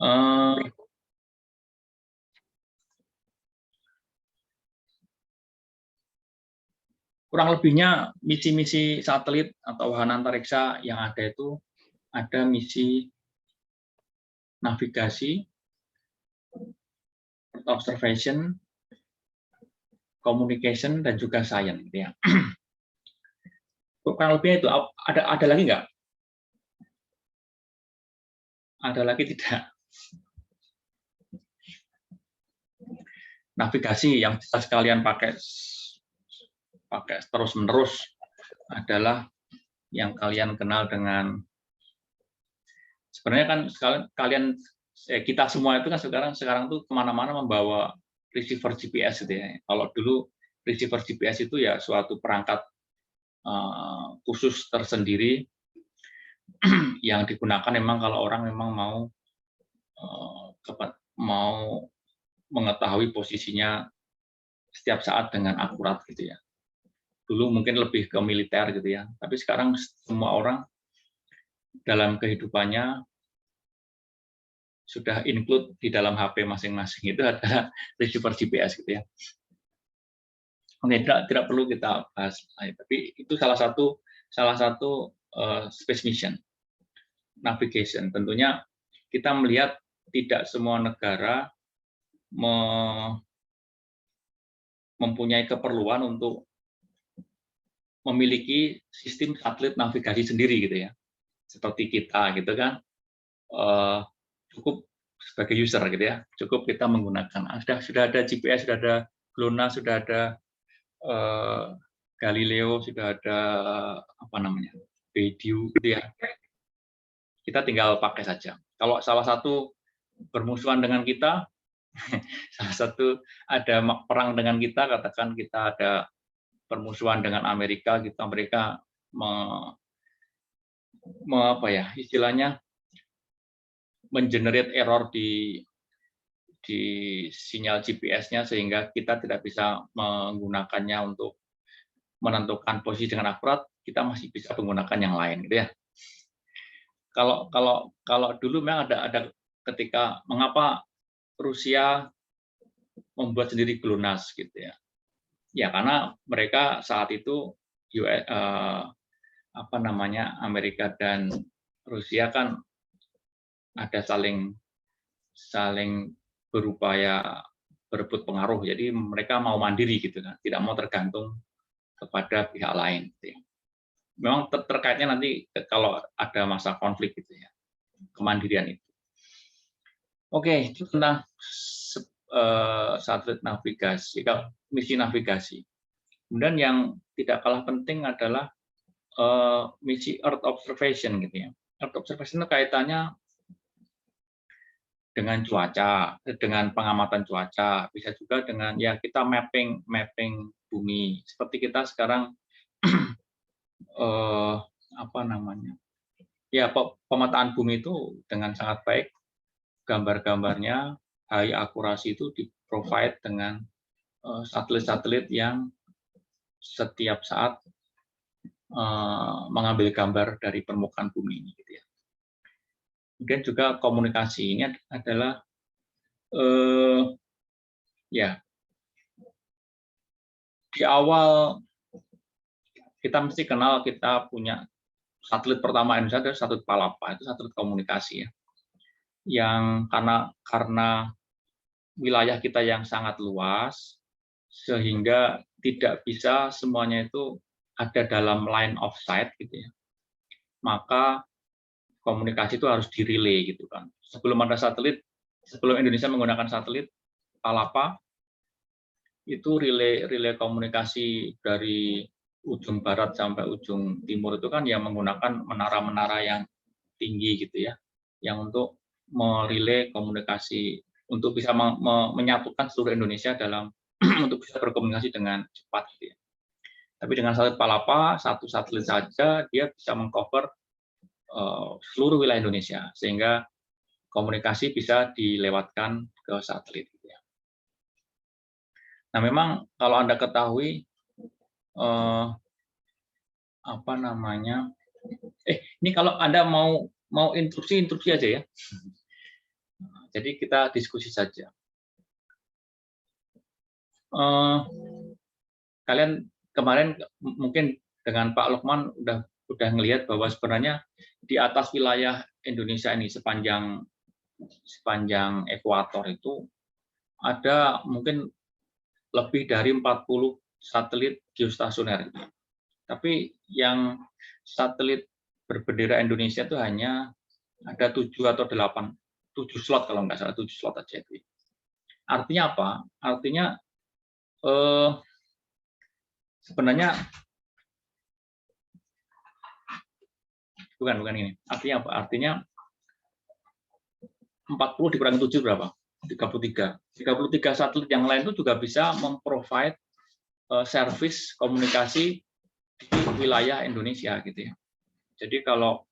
Eh, kurang lebihnya misi-misi satelit atau wahana antariksa yang ada itu ada misi navigasi, observation, communication, dan juga science. Gitu ya. Kurang lebihnya itu ada lagi nggak? Ada lagi tidak? Navigasi yang kita sekalian pakai terus-menerus adalah yang kalian kenal dengan, sebenarnya kan kalian kita semua itu kan sekarang tuh kemana-mana membawa receiver GPS gitu ya. Kalau dulu receiver GPS itu ya suatu perangkat khusus tersendiri yang digunakan memang kalau orang memang mau mengetahui posisinya setiap saat dengan akurat gitu ya. Dulu mungkin lebih ke militer gitu ya, tapi sekarang semua orang dalam kehidupannya sudah include di dalam HP masing-masing itu adalah receiver GPS gitu ya. Oke, tidak perlu kita bahas, tapi itu salah satu space mission navigation. Tentunya kita melihat tidak semua negara mempunyai keperluan untuk memiliki sistem satelit navigasi sendiri gitu ya, seperti kita gitu kan, cukup sebagai user gitu ya, cukup kita menggunakan sudah ada GPS, sudah ada GLONASS, sudah ada Galileo, sudah ada apa namanya Beidou gitu ya, kita tinggal pakai saja. Kalau salah satu bermusuhan dengan kita, salah satu ada perang dengan kita, katakan kita ada permusuhan dengan Amerika, mereka apa ya istilahnya mengenerate error di sinyal GPS-nya sehingga kita tidak bisa menggunakannya untuk menentukan posisi dengan akurat, kita masih bisa menggunakan yang lain gitu ya. Kalau dulu memang ada ketika mengapa Rusia membuat sendiri GLONASS gitu ya. Ya karena mereka saat itu Amerika dan Rusia kan ada saling berupaya berebut pengaruh, jadi mereka mau mandiri gitu kan, tidak mau tergantung kepada pihak lain. Gitu ya. Memang terkaitnya nanti kalau ada masa konflik gitu ya, kemandirian itu. Oke, itu tentang satelit navigasi, misi navigasi. Kemudian yang tidak kalah penting adalah misi Earth observation gitu ya. Earth observation itu kaitannya dengan cuaca, dengan pengamatan cuaca, bisa juga dengan ya kita mapping bumi. Seperti kita sekarang pemetaan bumi itu dengan sangat baik, gambar-gambarnya high akurasi itu di-provide dengan satelit-satelit yang setiap saat mengambil gambar dari permukaan bumi ini gitu ya. Kemudian juga komunikasi ini adalah di awal kita mesti kenal, kita punya satelit pertama Indonesia adalah satelit Palapa, itu satelit komunikasi ya. Yang karena wilayah kita yang sangat luas sehingga tidak bisa semuanya itu ada dalam line of sight gitu ya. Maka komunikasi itu harus direlay gitu kan. Sebelum Indonesia menggunakan satelit Palapa, itu relay komunikasi dari ujung barat sampai ujung timur itu kan yang menggunakan menara-menara yang tinggi gitu ya, yang untuk merelay komunikasi untuk bisa menyatukan seluruh Indonesia dalam untuk bisa berkomunikasi dengan cepat gitu ya. Tapi dengan satelit Palapa, satu satelit saja dia bisa mengcover seluruh wilayah Indonesia sehingga komunikasi bisa dilewatkan ke satelit. Nah, memang kalau Anda ketahui ini kalau Anda mau instruksi aja ya. Jadi kita diskusi saja. Kalian kemarin mungkin dengan Pak Lukman udah ngelihat bahwa sebenarnya di atas wilayah Indonesia ini sepanjang ekuator itu ada mungkin lebih dari 40 satelit geostasioner. Tapi yang satelit berbendera Indonesia itu hanya ada 7 atau 8, 7 slot kalau nggak salah, 7 slot aja itu. Artinya apa? Artinya sebenarnya bukan ini. Artinya apa? Artinya 40 dikurangi 7 berapa? 33. 33 satelit yang lain itu juga bisa memprovide service komunikasi di wilayah Indonesia gitu ya. Jadi kalau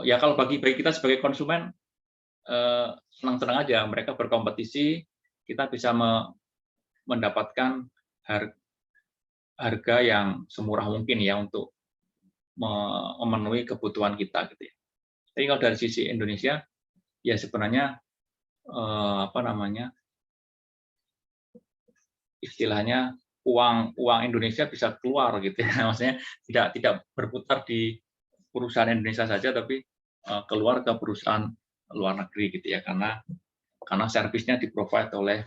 ya kalau bagi kita sebagai konsumen senang-senang aja mereka berkompetisi, kita bisa mendapatkan harga yang semurah mungkin ya untuk memenuhi kebutuhan kita gitu ya. Tapi kalau dari sisi Indonesia ya sebenarnya istilahnya uang Indonesia bisa keluar gitu ya. Maksudnya tidak berputar di perusahaan Indonesia saja tapi keluar ke perusahaan luar negeri gitu ya karena servisnya di-provide oleh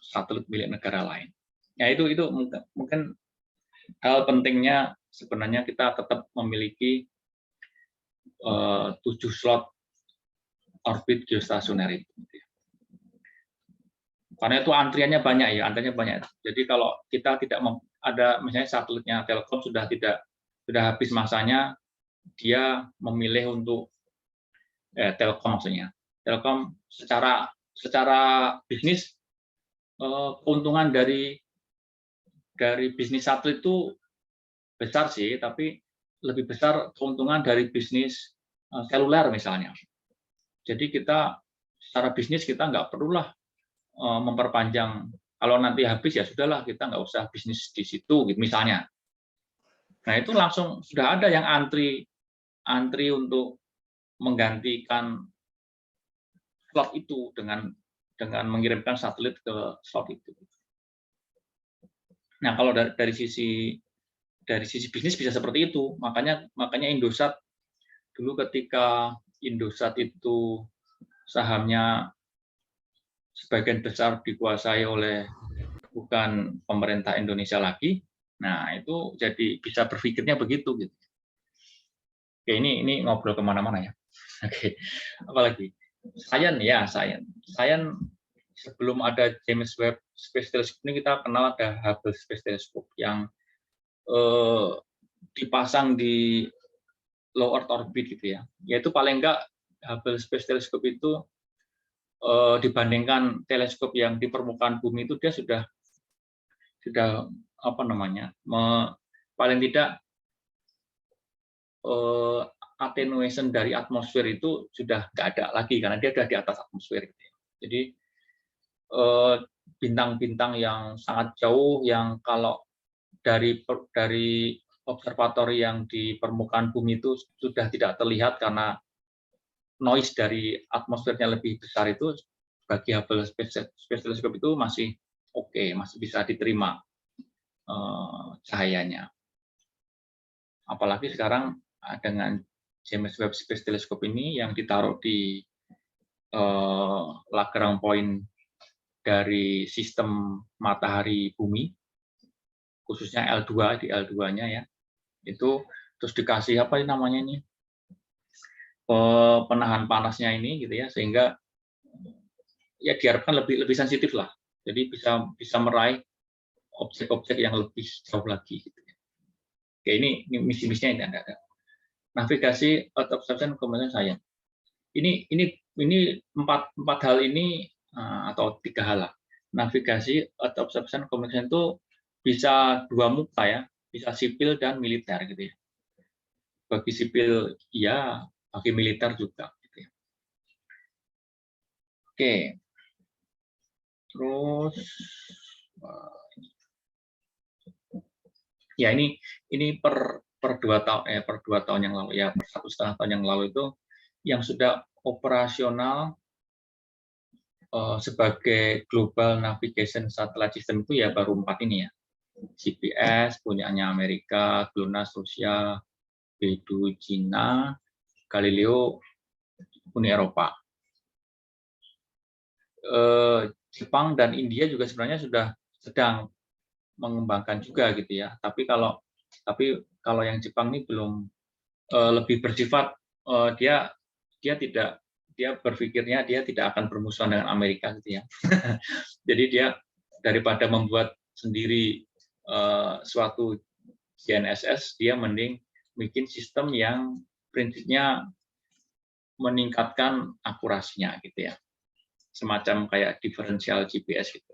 satelit milik negara lain. Ya itu mungkin hal pentingnya sebenarnya kita tetap memiliki 7 slot orbit geostasioner itu. Karena itu antriannya banyak ya, Jadi kalau kita tidak ada misalnya satelitnya Telkom sudah habis masanya, dia memilih untuk Telkom maksudnya. Telkom secara bisnis keuntungan dari bisnis satelit itu besar sih, tapi lebih besar keuntungan dari bisnis seluler misalnya. Jadi kita secara bisnis kita nggak perlulah memperpanjang. Kalau nanti habis ya sudahlah kita nggak usah bisnis di situ gitu misalnya. Nah itu langsung sudah ada yang antri untuk menggantikan slot itu dengan mengirimkan satelit ke slot itu. Nah kalau dari sisi bisnis bisa seperti itu. Makanya Indosat dulu ketika Indosat itu sahamnya sebagian besar dikuasai oleh bukan pemerintah Indonesia lagi. Nah, itu jadi bisa berpikirnya begitu gitu. Oke, ini ngobrol kemana-mana ya. Oke, apalagi? Sains sebelum ada James Webb Space Telescope ini kita kenal ada Hubble Space Telescope yang dipasang di low Earth orbit gitu ya. Yaitu paling enggak Hubble Space Telescope itu dibandingkan teleskop yang di permukaan bumi itu dia sudah paling tidak attenuation dari atmosfer itu sudah nggak ada lagi karena dia sudah di atas atmosfer. Jadi bintang-bintang yang sangat jauh yang kalau dari observatori yang di permukaan bumi itu sudah tidak terlihat karena noise dari atmosfernya lebih besar itu bagi Hubble Space Telescope itu masih oke, masih bisa diterima cahayanya. Apalagi sekarang dengan James Webb Space Telescope ini yang ditaruh di Lagrange point dari sistem matahari bumi, khususnya L2 di L2-nya ya, itu terus dikasih apa namanya ini penahan panasnya ini gitu ya, sehingga ya diharapkan lebih sensitif lah, jadi bisa meraih objek-objek yang lebih jauh lagi. Gitu. Oke, ini misi-misinya ini ada. Navigasi, Earth observation, communication science. Ini empat hal ini atau 3 hal lah. Navigasi, Earth observation, communication itu bisa 2 muka ya, bisa sipil dan militer gitu ya. Bagi sipil iya, bagi militer juga. Gitu ya. Oke, terus ya ini per 2 tahun yang lalu ya, per 1,5 tahun yang lalu itu yang sudah operasional sebagai Global Navigation Satellite System itu ya baru 4 ini ya. GPS punyanya Amerika, GLONASS Rusia, Beidou Cina, Galileo Uni Eropa. Jepang dan India juga sebenarnya sudah sedang mengembangkan juga gitu ya. Tapi kalau yang Jepang ini belum, lebih bersifat dia berpikirnya dia tidak akan bermusuhan dengan Amerika gitu ya. Jadi dia daripada membuat sendiri suatu GNSS, dia mending bikin sistem yang prinsipnya meningkatkan akurasinya gitu ya. Semacam kayak differential GPS gitu.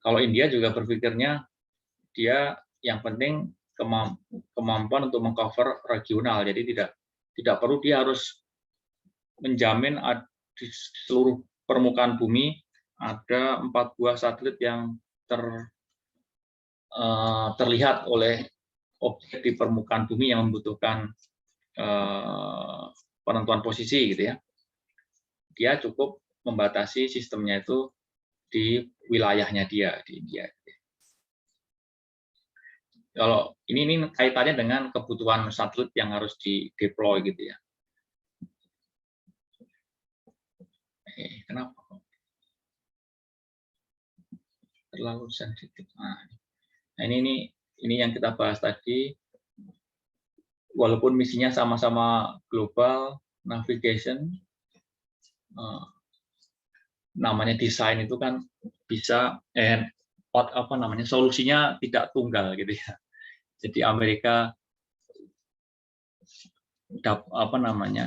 Kalau India juga berpikirnya dia yang penting kemampuan untuk mengcover regional, jadi tidak perlu dia harus menjamin di seluruh permukaan bumi ada 4 buah satelit yang terlihat oleh objek di permukaan bumi yang membutuhkan penentuan posisi gitu ya. Dia cukup membatasi sistemnya itu di wilayahnya dia di India. Kalau ini kaitannya dengan kebutuhan satelit yang harus di-deploy gitu ya. Kenapa? Terlalu sensitif. Nah, ini yang kita bahas tadi. Walaupun misinya sama-sama global navigation, namanya desain itu kan bisa solusinya tidak tunggal gitu ya. Jadi Amerika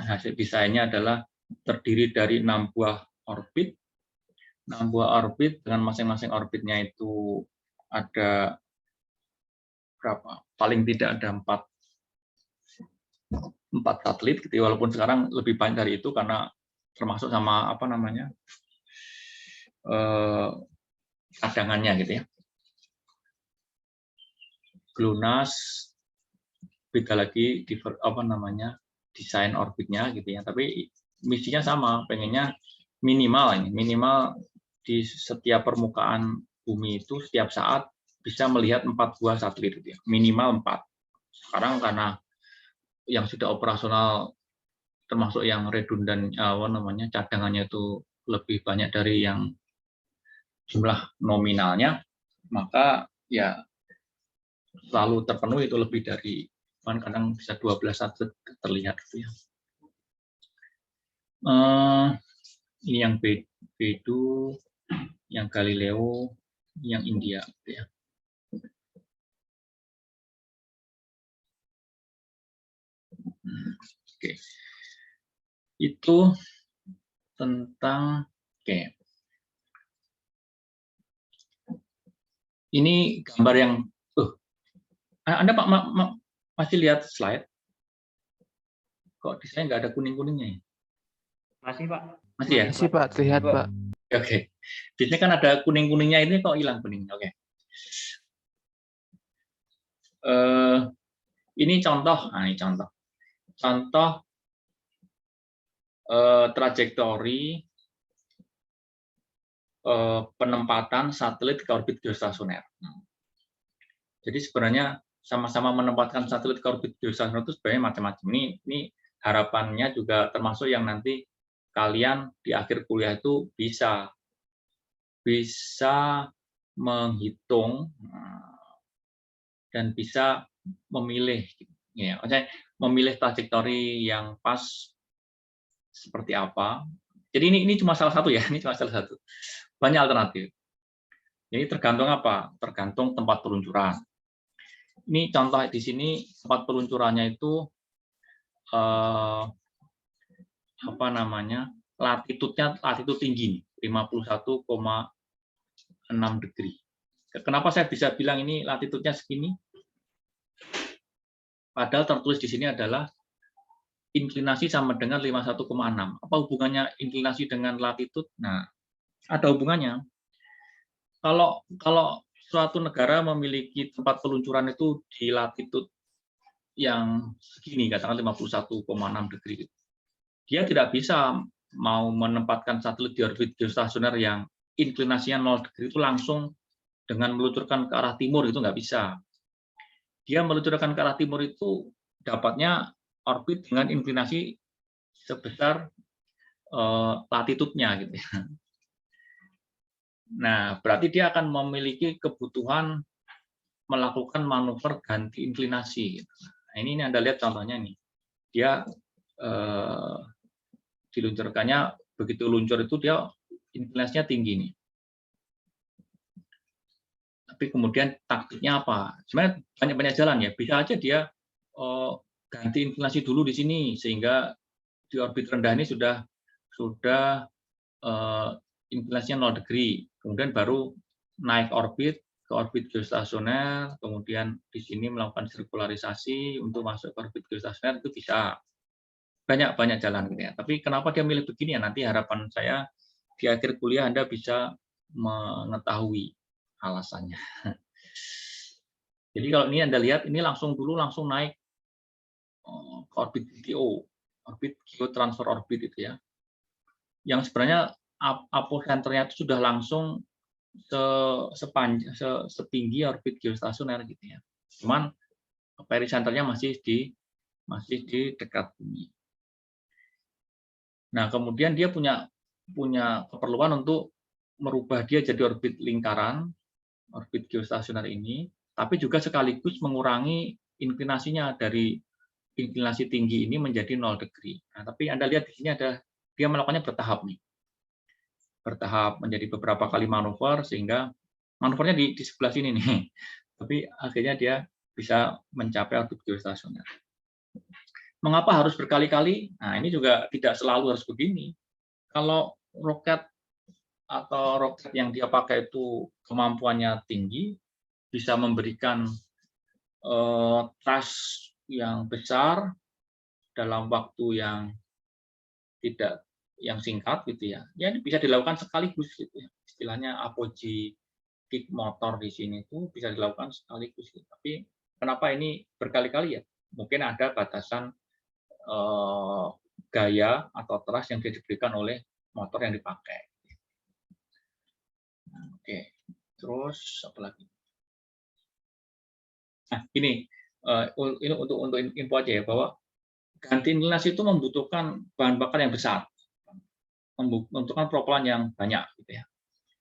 hasil desainnya adalah terdiri dari 6 buah orbit. 6 buah orbit dengan masing-masing orbitnya itu ada berapa? Paling tidak ada 4 satelit gitu ya, walaupun sekarang lebih banyak dari itu karena termasuk sama cadangannya gitu ya. GLONASS beda lagi desain orbitnya gitu ya, tapi misinya sama, pengennya minimal di setiap permukaan bumi itu setiap saat bisa melihat 4 buah satelit gitu ya, minimal 4. Sekarang karena yang sudah operasional termasuk yang redundan cadangannya itu lebih banyak dari yang jumlah nominalnya, maka ya selalu terpenuhi itu lebih dari kadang bisa 12 satelit terlihat gitu ya. Ini yang Beidou, yang Galileo, yang India gitu ya. Oke. Itu tentang ini gambar yang Anda Pak masih lihat slide? Kok di saya nggak ada kuning-kuningnya ya? Masih Pak. Masih ya? Masih Pak, terlihat Pak. Oke. Biasanya kan ada kuning-kuningnya, ini kok hilang kuning. Oke. Ini contoh. Ini contoh. Contoh trajektori penempatan satelit ke orbit geostasioner. Jadi sebenarnya sama-sama menempatkan satelit ke orbit geostasioner itu sebenarnya macam-macam. Ini harapannya juga termasuk yang nanti kalian di akhir kuliah itu bisa menghitung dan bisa memilih, ya, maksudnya memilih trajektori yang pas seperti apa. Jadi ini cuma salah satu ya, ini cuma salah satu. Banyak alternatif. Jadi tergantung apa? Tergantung tempat peluncuran. Ini contoh di sini tempat peluncurannya itu latitude tinggi, 51,6 degree. Kenapa saya bisa bilang ini latitude-nya segini? Padahal tertulis di sini adalah inklinasi sama dengan 51,6. Apa hubungannya inklinasi dengan latitude? Nah, ada hubungannya. Kalau suatu negara memiliki tempat peluncuran itu di latitude yang segini, katakan 51,6 degree. Dia tidak bisa mau menempatkan satelit di orbit geostasioner yang inklinasinya 0 degree itu langsung dengan meluncurkan ke arah timur, itu nggak bisa. Dia meluncurkan ke arah timur itu dapatnya orbit dengan inklinasi sebesar latitudenya gitu ya. Nah, berarti dia akan memiliki kebutuhan melakukan manuver ganti inklinasi. Nah, ini Anda lihat contohnya nih. Dia diluncurkannya, begitu luncur itu dia inklinasinya tinggi nih. Tapi kemudian taktiknya apa? Sebenarnya banyak-banyak jalan ya. Bisa aja dia ganti inklinasi dulu di sini sehingga di orbit rendah ini sudah inklinasinya 0 degree. Kemudian baru naik orbit ke orbit geostasioner, kemudian di sini melakukan sirkularisasi untuk masuk ke orbit geostasioner, itu bisa. Banyak jalan gitu ya. Tapi kenapa dia milih begini ya? Nanti harapan saya di akhir kuliah Anda bisa mengetahui alasannya. Jadi kalau ini Anda lihat, ini langsung naik ke orbit GEO, orbit geotransfer orbit itu ya. Yang sebenarnya aposenternya itu sudah langsung setinggi orbit geostasioner gitu ya. Cuman perisenternya masih di dekat bumi. Nah, kemudian dia punya keperluan untuk merubah dia jadi orbit lingkaran, orbit geostasioner ini, tapi juga sekaligus mengurangi inklinasinya dari inklinasi tinggi ini menjadi 0 degree. Nah, tapi Anda lihat di sini dia melakukannya bertahap nih. Bertahap menjadi beberapa kali manuver sehingga manuvernya di sebelah sini nih. Tapi akhirnya dia bisa mencapai orbit geostasioner. Mengapa harus berkali-kali? Nah, ini juga tidak selalu harus begini. Kalau roket yang dia pakai itu kemampuannya tinggi, bisa memberikan thrust yang besar dalam waktu yang singkat gitu ya. Ya, ini bisa dilakukan sekaligus gitu ya. Istilahnya apogee kick motor di sini itu bisa dilakukan sekaligus. Gitu. Tapi kenapa ini berkali-kali ya? Mungkin ada batasan gaya atau thrust yang diberikan oleh motor yang dipakai. Oke, terus apa lagi? Nah, ini untuk info aja ya, bahwa ganti inklinasi itu membutuhkan bahan bakar yang besar, membutuhkan propelan yang banyak, gitu ya.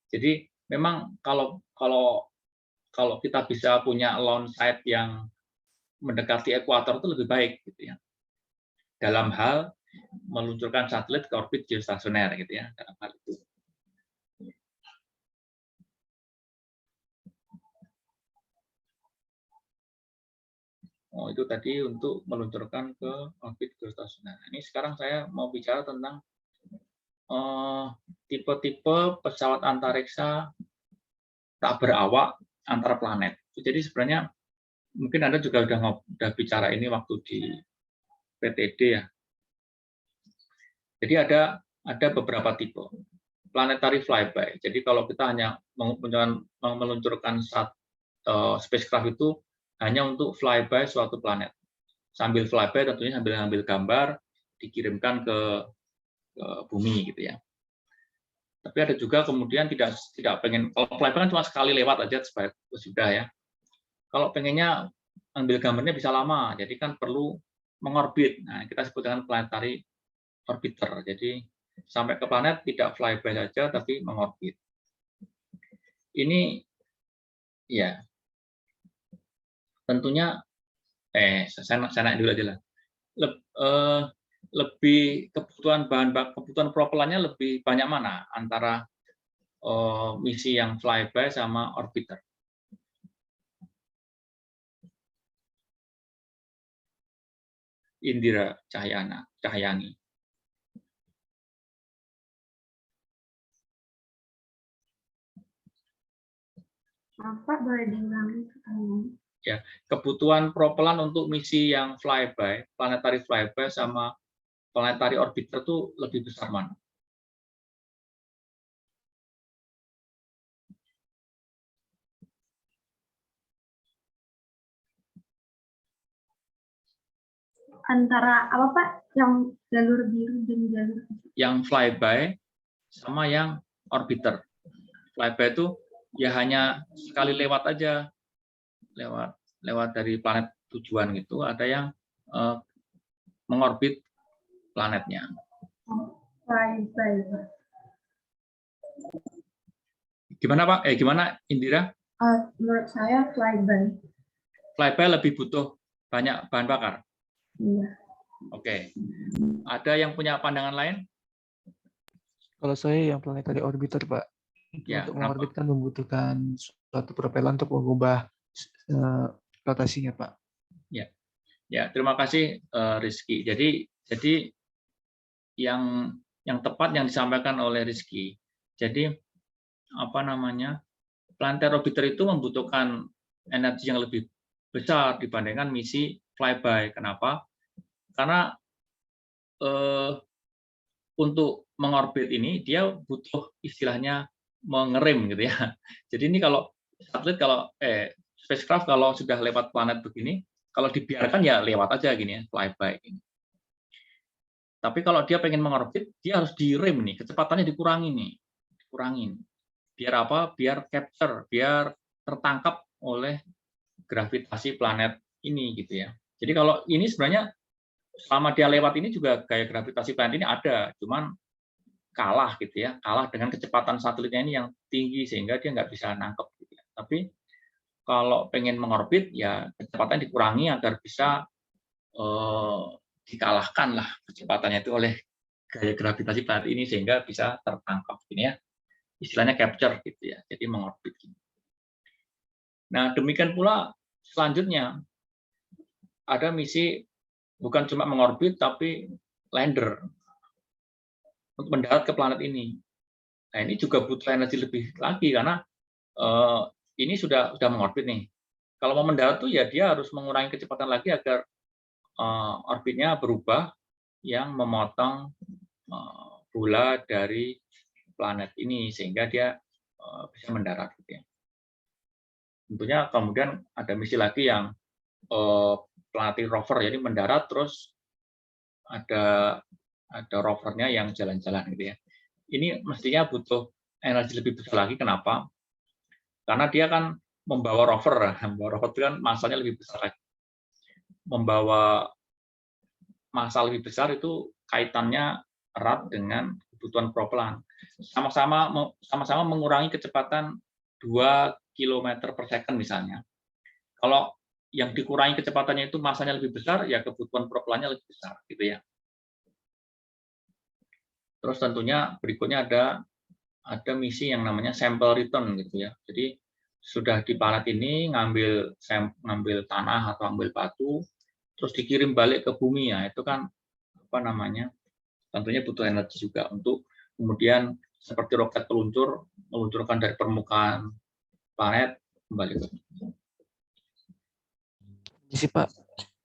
Jadi memang kalau kita bisa punya launch site yang mendekati ekuator itu lebih baik, gitu ya. Dalam hal meluncurkan satelit ke orbit geostasioner, gitu ya. Dalam hal itu. Oh, itu tadi untuk meluncurkan ke orbit geostasioner. Ini sekarang saya mau bicara tentang tipe-tipe pesawat antariksa tak berawak antar planet. Jadi sebenarnya mungkin Anda juga udah bicara ini waktu di PTD ya. Jadi ada beberapa tipe. Planetary flyby. Jadi kalau kita hanya meluncurkan spacecraft itu hanya untuk flyby suatu planet. Sambil flyby tentunya sambil ambil gambar dikirimkan ke bumi gitu ya. Tapi ada juga kemudian tidak pengen, kalau flyby kan cuma sekali lewat aja sudah ya. Kalau pengennya ambil gambarnya bisa lama, jadi kan perlu mengorbit. Nah, kita sebut dengan planetary orbiter. Jadi sampai ke planet tidak flyby saja, tapi mengorbit. Ini ya tentunya saya naik dulu aja lah. Lebih kebutuhan propelannya lebih banyak mana antara misi yang flyby sama orbiter? Indira Cahyani. Pak, boleh diulangi pertanyaannya? Ya, kebutuhan propelan untuk misi yang flyby, planetary flyby sama planetary orbiter itu lebih besar mana? antara apa Pak? Yang jalur biru dan jalur hijau. Yang flyby sama yang orbiter. Flyby itu ya hanya sekali lewat aja, lewat dari planet tujuan gitu. Ada yang mengorbit planetnya. Flyby. Gimana Pak? Gimana Indira? Menurut saya flyby. Flyby lebih butuh banyak bahan bakar. Iya. Oke. Ada yang punya pandangan lain? Kalau saya yang planetary orbiter, Pak. Ya, Untuk kenapa? mengorbit kan membutuhkan suatu propelan untuk mengubah rotasinya, Pak. Ya, terima kasih Rizky. Jadi yang tepat yang disampaikan oleh Rizky. Jadi apa namanya? Planetary orbiter itu membutuhkan energi yang lebih besar dibandingkan misi flyby. Kenapa? Karena untuk mengorbit ini dia butuh istilahnya mengerem gitu ya. Jadi ini kalau spacecraft kalau sudah lewat planet begini, kalau dibiarkan ya lewat aja gini ya, flyby ini. Tapi kalau dia pengen mengorbit, dia harus direm nih, kecepatannya dikurangin. Biar apa? Biar capture, biar tertangkap oleh gravitasi planet ini gitu ya. Jadi kalau ini sebenarnya selama dia lewat ini juga gaya gravitasi planet ini ada, cuman kalah gitu ya, kalah dengan kecepatan satelitnya ini yang tinggi sehingga dia nggak bisa nangkep gitu ya. Tapi kalau pengen mengorbit ya kecepatan dikurangi agar bisa dikalahkan lah kecepatannya itu oleh gaya gravitasi planet ini sehingga bisa tertangkap ini ya. Istilahnya capture gitu ya. Jadi mengorbit. Nah, demikian pula selanjutnya ada misi bukan cuma mengorbit tapi lander untuk mendarat ke planet ini. Nah, ini juga butuh energi lebih lagi karena ini sudah mengorbit nih. Kalau mau mendarat tuh ya dia harus mengurangi kecepatan lagi agar orbitnya berubah yang memotong bola dari planet ini sehingga dia bisa mendarat gitu ya. Tentunya kemudian ada misi lagi yang planetary rover, jadi mendarat terus ada rovernya yang jalan-jalan gitu ya. Ini mestinya butuh energi lebih besar lagi. Kenapa? Karena dia kan membawa rover itu kan masanya lebih besar lagi. Membawa massa lebih besar itu kaitannya erat dengan kebutuhan propelan. Sama-sama mengurangi kecepatan 2 km per second misalnya. Kalau yang dikurangi kecepatannya itu massanya lebih besar, ya kebutuhan propelannya lebih besar, gitu ya. Terus tentunya berikutnya ada misi yang namanya sample return, gitu ya. Jadi sudah di planet ini ngambil tanah atau ambil batu, terus dikirim balik ke bumi ya. Itu kan apa namanya? Tentunya butuh energi juga untuk kemudian seperti roket peluncur meluncurkan dari permukaan planet kembali ke bumi. Isi Pak,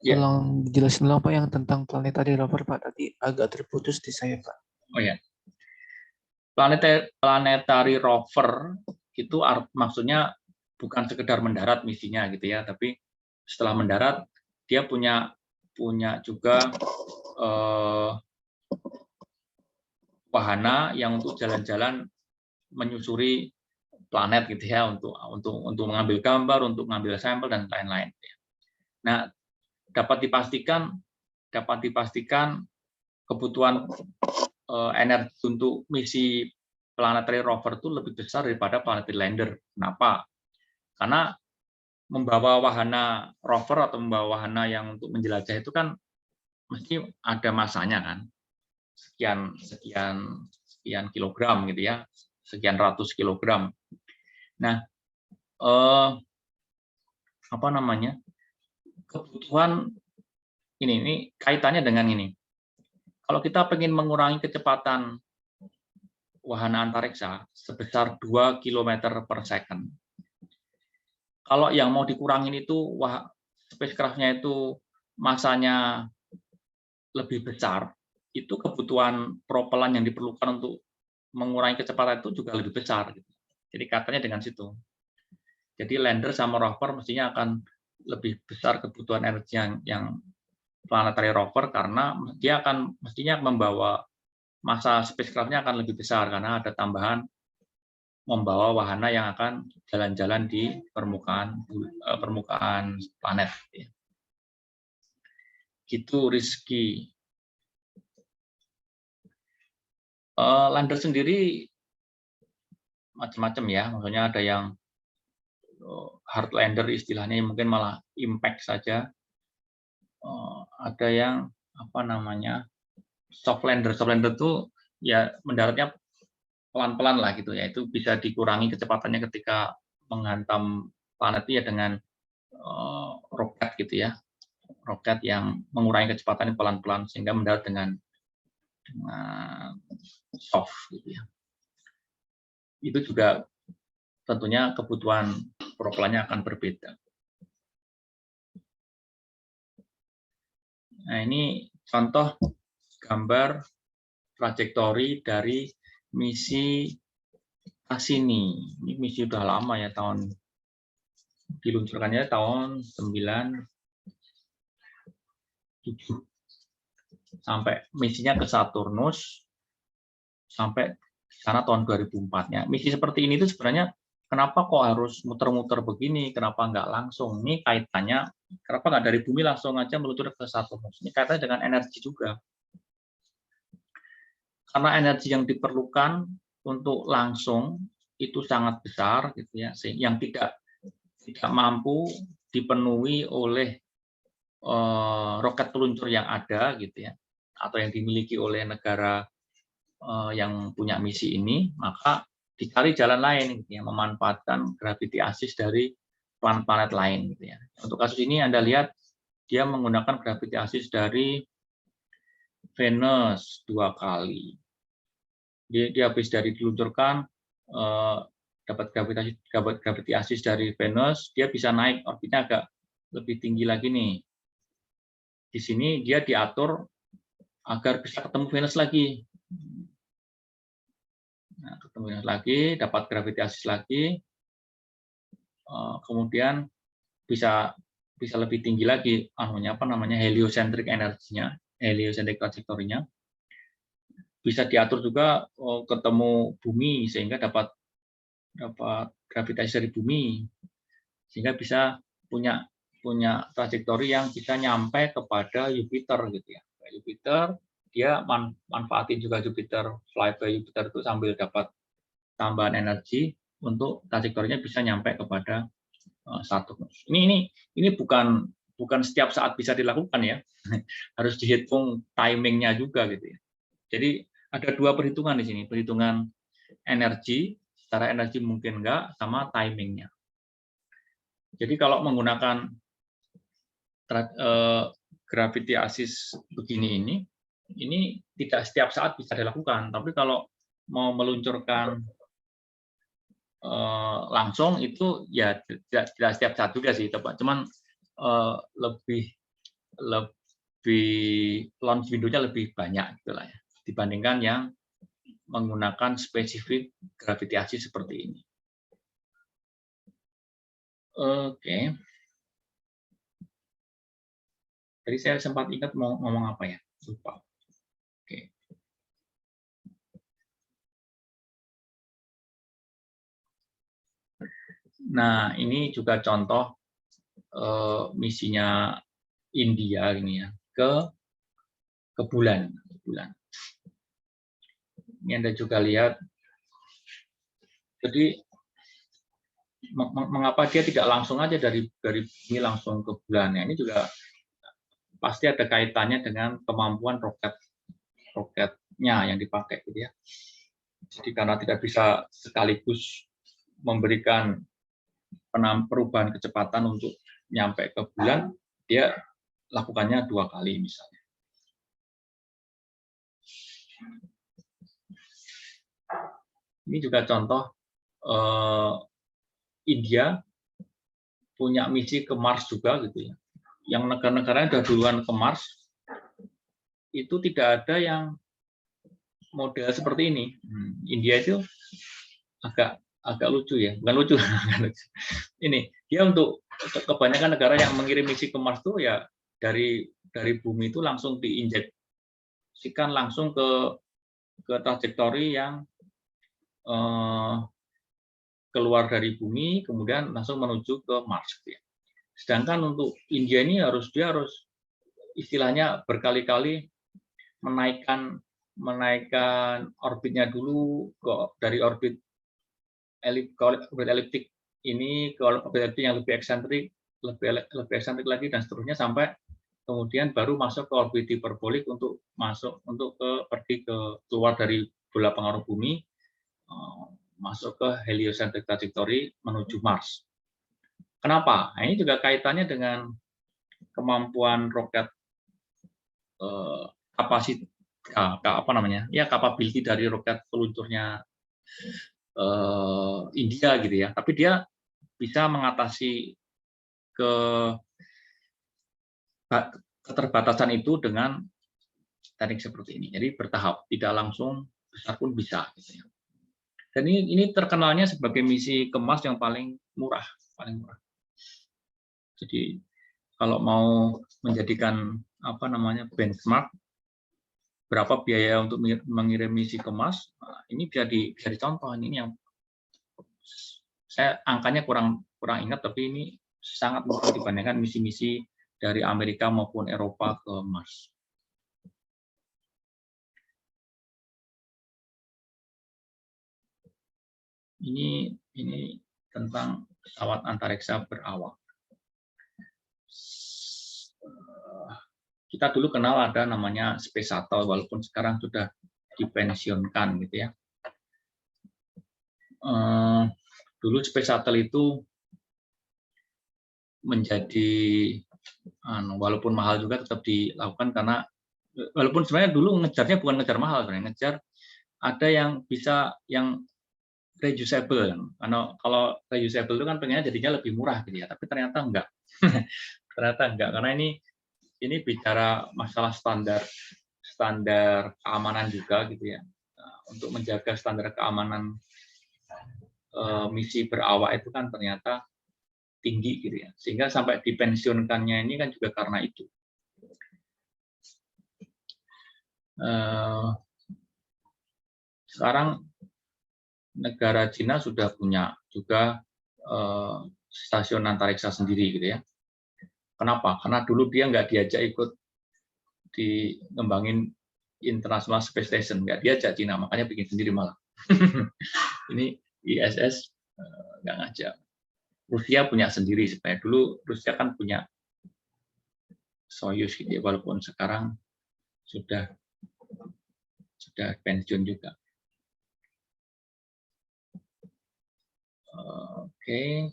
Ya. tolong dijelasin dulu Pak yang tentang planetary rover Pak. Tadi agak terputus di saya Pak. Oh ya, planetary rover itu maksudnya bukan sekedar mendarat misinya gitu ya, tapi setelah mendarat dia punya juga wahana yang untuk jalan-jalan menyusuri planet gitu ya, untuk mengambil gambar, untuk mengambil sampel dan lain-lain. Nah, dapat dipastikan kebutuhan energi untuk misi planetary rover itu lebih besar daripada planetary lander. Kenapa? Karena membawa wahana rover atau membawa wahana yang untuk menjelajah itu kan mesti ada masanya kan, sekian kilogram gitu ya, sekian ratus kilogram. Nah, apa namanya? Kebutuhan ini kaitannya dengan ini. Kalau kita ingin mengurangi kecepatan wahana antariksa sebesar 2 km per second, kalau yang mau dikurangin itu spacecraft-nya itu massanya lebih besar, itu kebutuhan propelan yang diperlukan untuk mengurangi kecepatan itu juga lebih besar. Jadi katanya dengan situ. Jadi lander sama rover mestinya akan lebih besar kebutuhan energi yang planetary rover karena dia akan mestinya membawa masa spacecraft-nya akan lebih besar karena ada tambahan membawa wahana yang akan jalan-jalan di permukaan planet. Gitu Rizky. Lander sendiri macam-macam ya, maksudnya ada yang hard lander istilahnya mungkin malah impact saja. Ada yang apa namanya soft lander. Soft lander itu ya mendaratnya pelan-pelan lah gitu ya. Itu bisa dikurangi kecepatannya ketika menghantam planet ya dengan roket gitu ya. Roket yang mengurangi kecepatannya pelan-pelan sehingga mendarat dengan soft gitu ya. Itu juga tentunya kebutuhan propellannya akan berbeda. Nah, ini contoh gambar trajektori dari misi Cassini. Ini misi udah lama ya, diluncurkannya tahun 97. Sampai misinya ke Saturnus sampai sana tahun 2004-nya. Misi seperti ini itu sebenarnya kenapa kok harus muter-muter begini? Kenapa nggak langsung? Ini kaitannya, kenapa nggak dari bumi langsung aja meluncur ke Saturnus? Ini kaitannya dengan energi juga. Karena energi yang diperlukan untuk langsung itu sangat besar, gitu ya, yang tidak mampu dipenuhi oleh roket peluncur yang ada, gitu ya, atau yang dimiliki oleh negara yang punya misi ini, maka dicari jalan lain, gitu ya, memanfaatkan gravity assist dari planet-planet lain, gitu ya. Untuk kasus ini Anda lihat dia menggunakan gravity assist dari Venus 2 kali. Dia habis dari diluncurkan dapat gravity assist dari Venus, dia bisa naik orbitnya agak lebih tinggi lagi nih. Di sini dia diatur agar bisa ketemu Venus lagi. Nah, ketemu Venus lagi, dapat gravity assist lagi, kemudian bisa lebih tinggi lagi, heliocentric energinya, heliocentric trajektorinya. Bisa diatur juga ketemu bumi sehingga dapat gravitasi dari bumi, sehingga bisa punya trajektori yang bisa nyampe kepada Jupiter gitu ya. Jupiter dia manfaatin juga Jupiter, fly by Jupiter itu sambil dapat tambahan energi untuk trajektorinya bisa nyampe kepada Saturnus. Ini bukan setiap saat bisa dilakukan ya. Harus dihitung timingnya juga gitu ya. Jadi ada dua perhitungan di sini, perhitungan energi, secara energi mungkin enggak, sama timingnya. Jadi kalau menggunakan gravity assist begini ini tidak setiap saat bisa dilakukan, tapi kalau mau meluncurkan langsung itu ya tidak setiap saat juga sih, cuman lebih launch window-nya lebih banyak gitu lah ya, dibandingkan yang menggunakan spesifik gravity assist seperti ini. Oke. Tadi saya sempat ingat mau ngomong apa ya, lupa. Oke. Nah, ini juga contoh misinya India ini ya, ke bulan. Ini Anda juga lihat. Jadi mengapa dia tidak langsung aja dari bumi langsung ke bulan ya? Ini juga pasti ada kaitannya dengan kemampuan roketnya yang dipakai gitu ya. Jadi karena tidak bisa sekaligus memberikan perubahan kecepatan untuk nyampe ke bulan, dia lakukannya 2 kali misalnya. Ini juga contoh India punya misi ke Mars juga gitu ya. Yang negara-negara yang sudah duluan ke Mars itu tidak ada yang model seperti ini. India itu agak lucu ya, bukan lucu. Ini dia untuk kebanyakan negara yang mengirim misi ke Mars itu ya dari dari bumi itu langsung diinjeksikan langsung ke trajektori yang keluar dari bumi, kemudian langsung menuju ke Mars. Sedangkan untuk India ini dia harus istilahnya berkali-kali menaikkan orbitnya dulu dari orbit eliptik ini ke orbit eliptik yang lebih eksentrik lagi dan seterusnya sampai kemudian baru masuk ke orbit hiperbolik untuk pergi keluar dari bola pengaruh bumi, masuk ke heliocentric trajectory menuju Mars. Kenapa? Nah, ini juga kaitannya dengan kemampuan roket capability dari roket peluncurnya India gitu ya. Tapi dia bisa mengatasi keterbatasan itu dengan teknik seperti ini. Jadi bertahap, tidak langsung besar pun bisa. Gitu ya. Dan ini terkenalnya sebagai misi ke Mars yang paling murah. Jadi kalau mau menjadikan benchmark berapa biaya untuk mengirim misi ke Mars, ini bisa dicontoh. Ini yang saya angkanya kurang ingat, tapi ini sangat murah dibandingkan misi-misi dari Amerika maupun Eropa ke Mars. Ini tentang pesawat antariksa berawak. Kita dulu kenal ada namanya Space Shuttle, walaupun sekarang sudah dipensiunkan gitu ya. Dulu Space Shuttle itu menjadi walaupun mahal juga tetap dilakukan karena walaupun sebenarnya dulu ngejarnya bukan ngejar mahal, sebenarnya ngejar ada yang bisa yang reusable. Karena kalau reusable itu kan pengennya jadinya lebih murah gitu ya, tapi ternyata enggak. Ternyata enggak, karena ini bicara masalah standar keamanan juga gitu ya. Untuk menjaga standar keamanan misi berawak itu kan ternyata tinggi gitu ya, sehingga sampai dipensiunkannya ini kan juga karena itu. Sekarang negara Cina sudah punya juga stasiun antariksa sendiri gitu ya. Kenapa? Karena dulu dia nggak diajak ikut di ngembangin International Space Station, nggak diajak Cina, makanya bikin sendiri malah. Ini ISS nggak ngajak. Rusia punya sendiri sebenarnya. Dulu Rusia kan punya Soyuz gitu ya, walaupun sekarang sudah pensiun juga. Oke.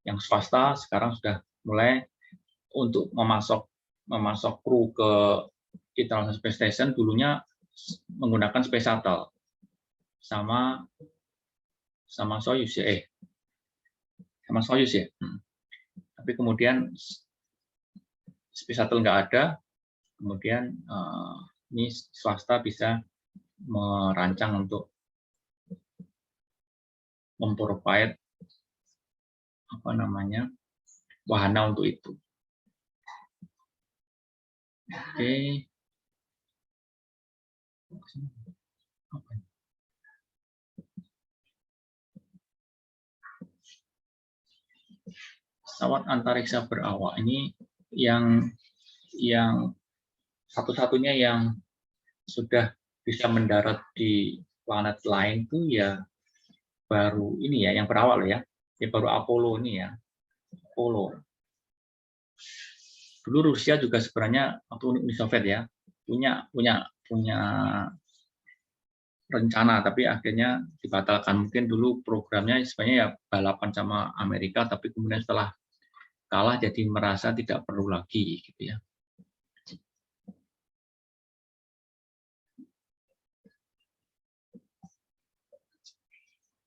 Yang swasta sekarang sudah mulai untuk memasok kru ke International Space Station, dulunya menggunakan Space Shuttle sama Soyuz ya, sama Soyuz ya. Tapi kemudian Space Shuttle nggak ada, kemudian ini swasta bisa merancang untuk memprovide wahana untuk itu. Oke. Pesawat antariksa berawak ini yang satu-satunya yang sudah bisa mendarat di planet lain tuh ya baru ini ya, yang berawak loh ya. Ya baru Apollo ini ya. Apollo. Dulu Rusia juga sebenarnya waktu Uni Soviet ya punya rencana, tapi akhirnya dibatalkan. Mungkin dulu programnya sebenarnya ya balapan sama Amerika, tapi kemudian setelah kalah jadi merasa tidak perlu lagi gitu ya.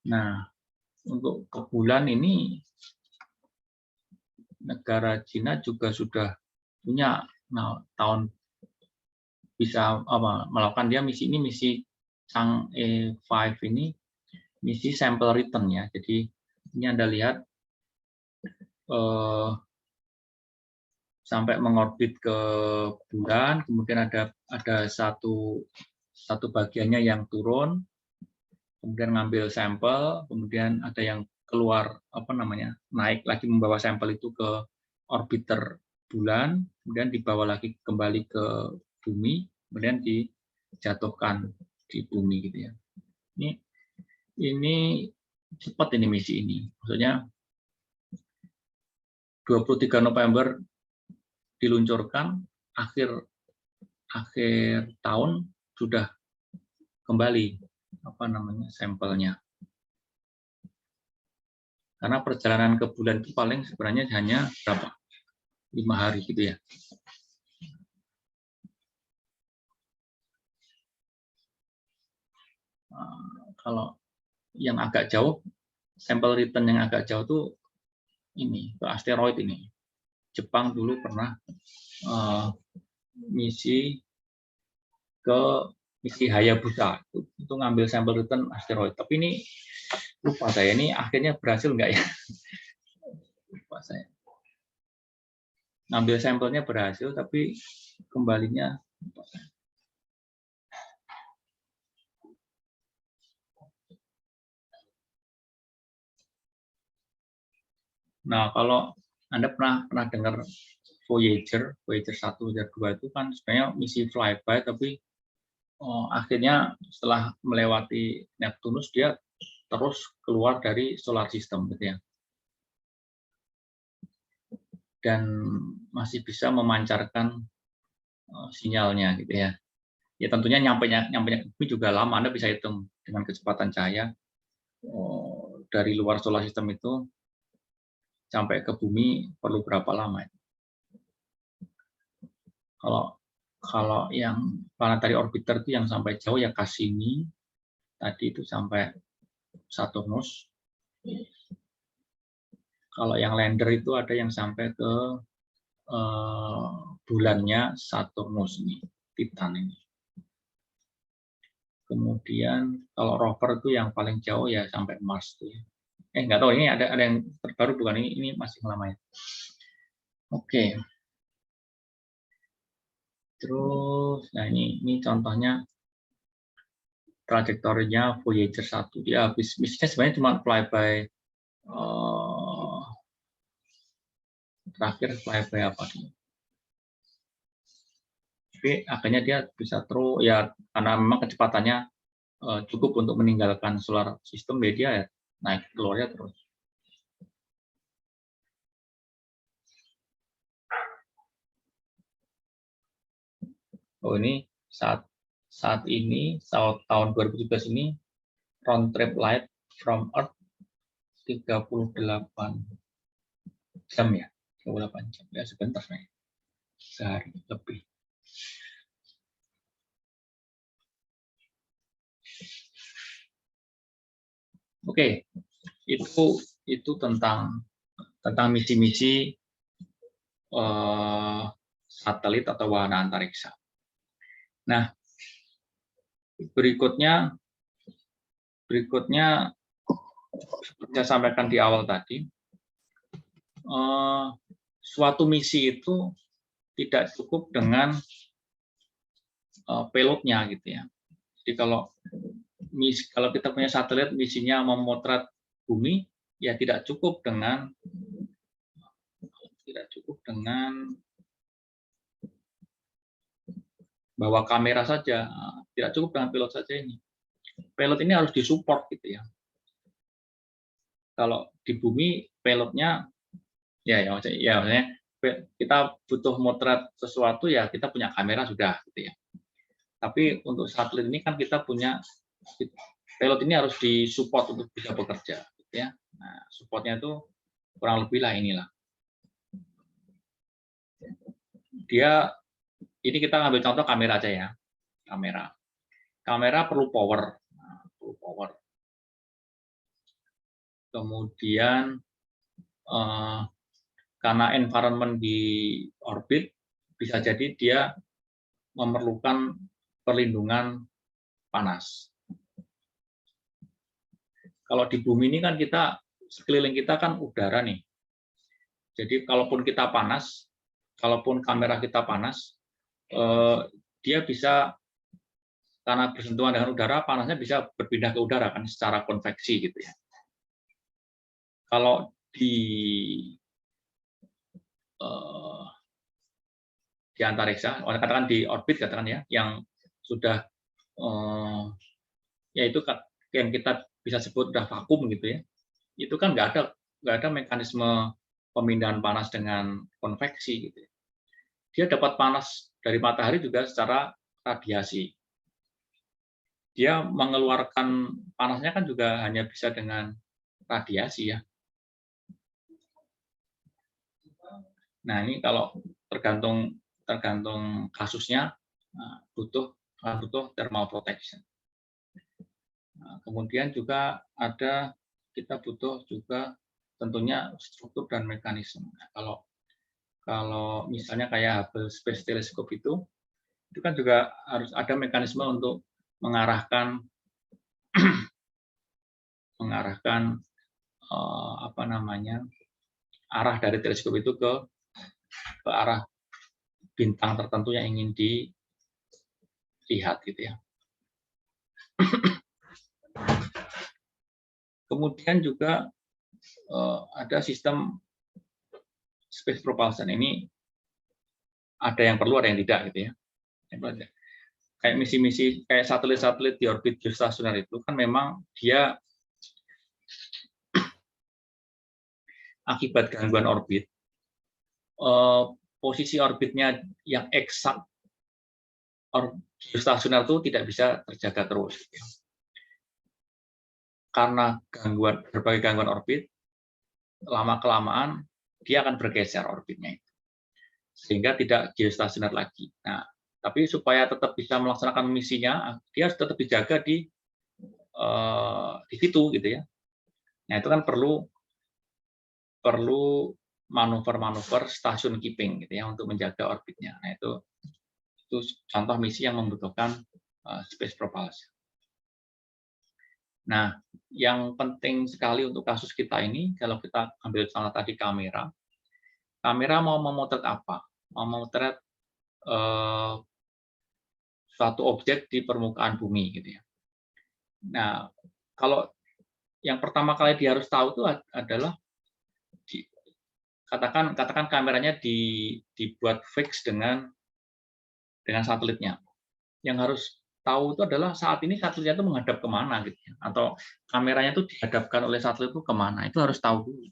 Nah, untuk ke bulan ini negara Cina juga sudah punya tahun bisa melakukan dia misi Chang'e 5 ini misi sample return ya. Jadi ini Anda lihat sampai mengorbit ke bulan, kemudian ada satu bagiannya yang turun, kemudian ngambil sampel, kemudian ada yang keluar naik lagi membawa sampel itu ke orbiter bulan, kemudian dibawa lagi kembali ke bumi, kemudian dijatuhkan di bumi gitu ya. Ini cepat ini misi ini. Maksudnya 23 November diluncurkan, akhir tahun sudah kembali sampelnya. Karena perjalanan ke bulan itu paling sebenarnya hanya berapa? 5 hari gitu ya. Kalau yang agak jauh, sampel return yang agak jauh tuh ini, ke asteroid ini. Jepang dulu pernah misi Hayabusa itu ngambil sampel return asteroid. Tapi ini lupa saya, ini akhirnya berhasil nggak ya? Lupa saya. Ngambil sampelnya berhasil, tapi kembalinya lupa saya. Nah, kalau Anda pernah dengar Voyager 1, Voyager 2 itu kan sebenarnya misi flyby, tapi akhirnya setelah melewati Neptunus dia terus keluar dari solar system gitu ya. Dan masih bisa memancarkan sinyalnya gitu ya. Ya tentunya nyampenya ke bumi juga lama, Anda bisa hitung dengan kecepatan cahaya dari luar solar system itu sampai ke bumi perlu berapa lama. Kalau yang planetary orbiter itu yang sampai jauh ya Cassini, tadi itu sampai Saturnus. Kalau yang lander itu ada yang sampai ke bulannya Saturnus ini, Titan ini. Kemudian kalau rover itu yang paling jauh ya sampai Mars tuh ya. Nggak tahu ini ada yang terbaru bukan, ini masih lama ya. Oke. Terus nah ini contohnya trajektorinya Voyager 1. Dia habis misinya sebenarnya cuma flyby terakhir flyby apa nih? Tapi akhirnya dia bisa terus ya karena memang kecepatannya cukup untuk meninggalkan solar system, dia ya naik keluarnya terus. Oh ini saat ini tahun 2017 ini round trip light from Earth 38 jam ya, 38 jam ya, sebentar nih, sehari lebih. Oke, itu tentang misi-misi satelit atau wahana antariksa. Nah, berikutnya seperti saya sampaikan di awal tadi, suatu misi itu tidak cukup dengan payloadnya gitu ya. Jadi kalau kita punya satelit misinya memotret bumi, ya tidak cukup dengan bawa kamera saja, tidak cukup dengan pilot saja ini. Pilot ini harus disupport gitu ya. Kalau di bumi pilotnya maksudnya kita butuh motret sesuatu ya kita punya kamera sudah gitu ya. Tapi untuk satelit ini kan kita punya pilot ini harus disupport untuk bisa bekerja gitu ya. Nah, supportnya itu kurang lebih lah inilah. Ini kita ngambil contoh kamera aja ya. Kamera perlu power. Kemudian karena environment di orbit bisa jadi dia memerlukan perlindungan panas. Kalau di bumi ini kan sekeliling kita kan udara nih. Jadi kalaupun kita panas, kalaupun kamera kita panas, dia bisa, karena bersentuhan dengan udara, panasnya bisa berpindah ke udara kan secara konveksi gitu ya. Kalau di antariksa, katakan di orbit katakan ya, yang sudah yaitu yang kita bisa sebut udah vakum gitu ya, itu kan nggak ada mekanisme pemindahan panas dengan konveksi gitu ya. Dia dapat panas dari matahari juga secara radiasi. Dia mengeluarkan panasnya kan juga hanya bisa dengan radiasi ya. Nah ini kalau tergantung kasusnya, butuh thermal protection. Nah, kemudian juga kita butuh juga tentunya struktur dan mekanisme. Nah, kalau misalnya kayak Hubble Space Telescope itu kan juga harus ada mekanisme untuk mengarahkan arah dari teleskop itu ke arah bintang tertentu yang ingin dilihat gitu ya. Kemudian juga ada sistem space propulsion. Ini ada yang perlu, ada yang tidak gitu ya. Kayak misi-misi, kayak satelit-satelit di orbit geostasioner itu kan memang dia akibat gangguan orbit, posisi orbitnya yang eksak geostasioner itu tidak bisa terjaga terus. Karena berbagai gangguan orbit, lama-kelamaan dia akan bergeser orbitnya itu, sehingga tidak geostasioner lagi. Nah, tapi supaya tetap bisa melaksanakan misinya, dia harus tetap dijaga di situ gitu ya. Nah, itu kan perlu manuver-manuver stasiun keeping gitu ya untuk menjaga orbitnya. Nah, itu contoh misi yang membutuhkan space propulsion. Nah, yang penting sekali untuk kasus kita ini, kalau kita ambil contoh tadi kamera mau memotret apa? Mau memotret suatu objek di permukaan bumi gitu ya. Nah, kalau yang pertama kali dia harus tahu itu adalah katakan kameranya dibuat fix dengan satelitnya. Yang harus tahu itu adalah saat ini satelitnya itu menghadap kemana gitu ya, atau kameranya itu dihadapkan oleh satelit itu kemana, itu harus tahu dulu.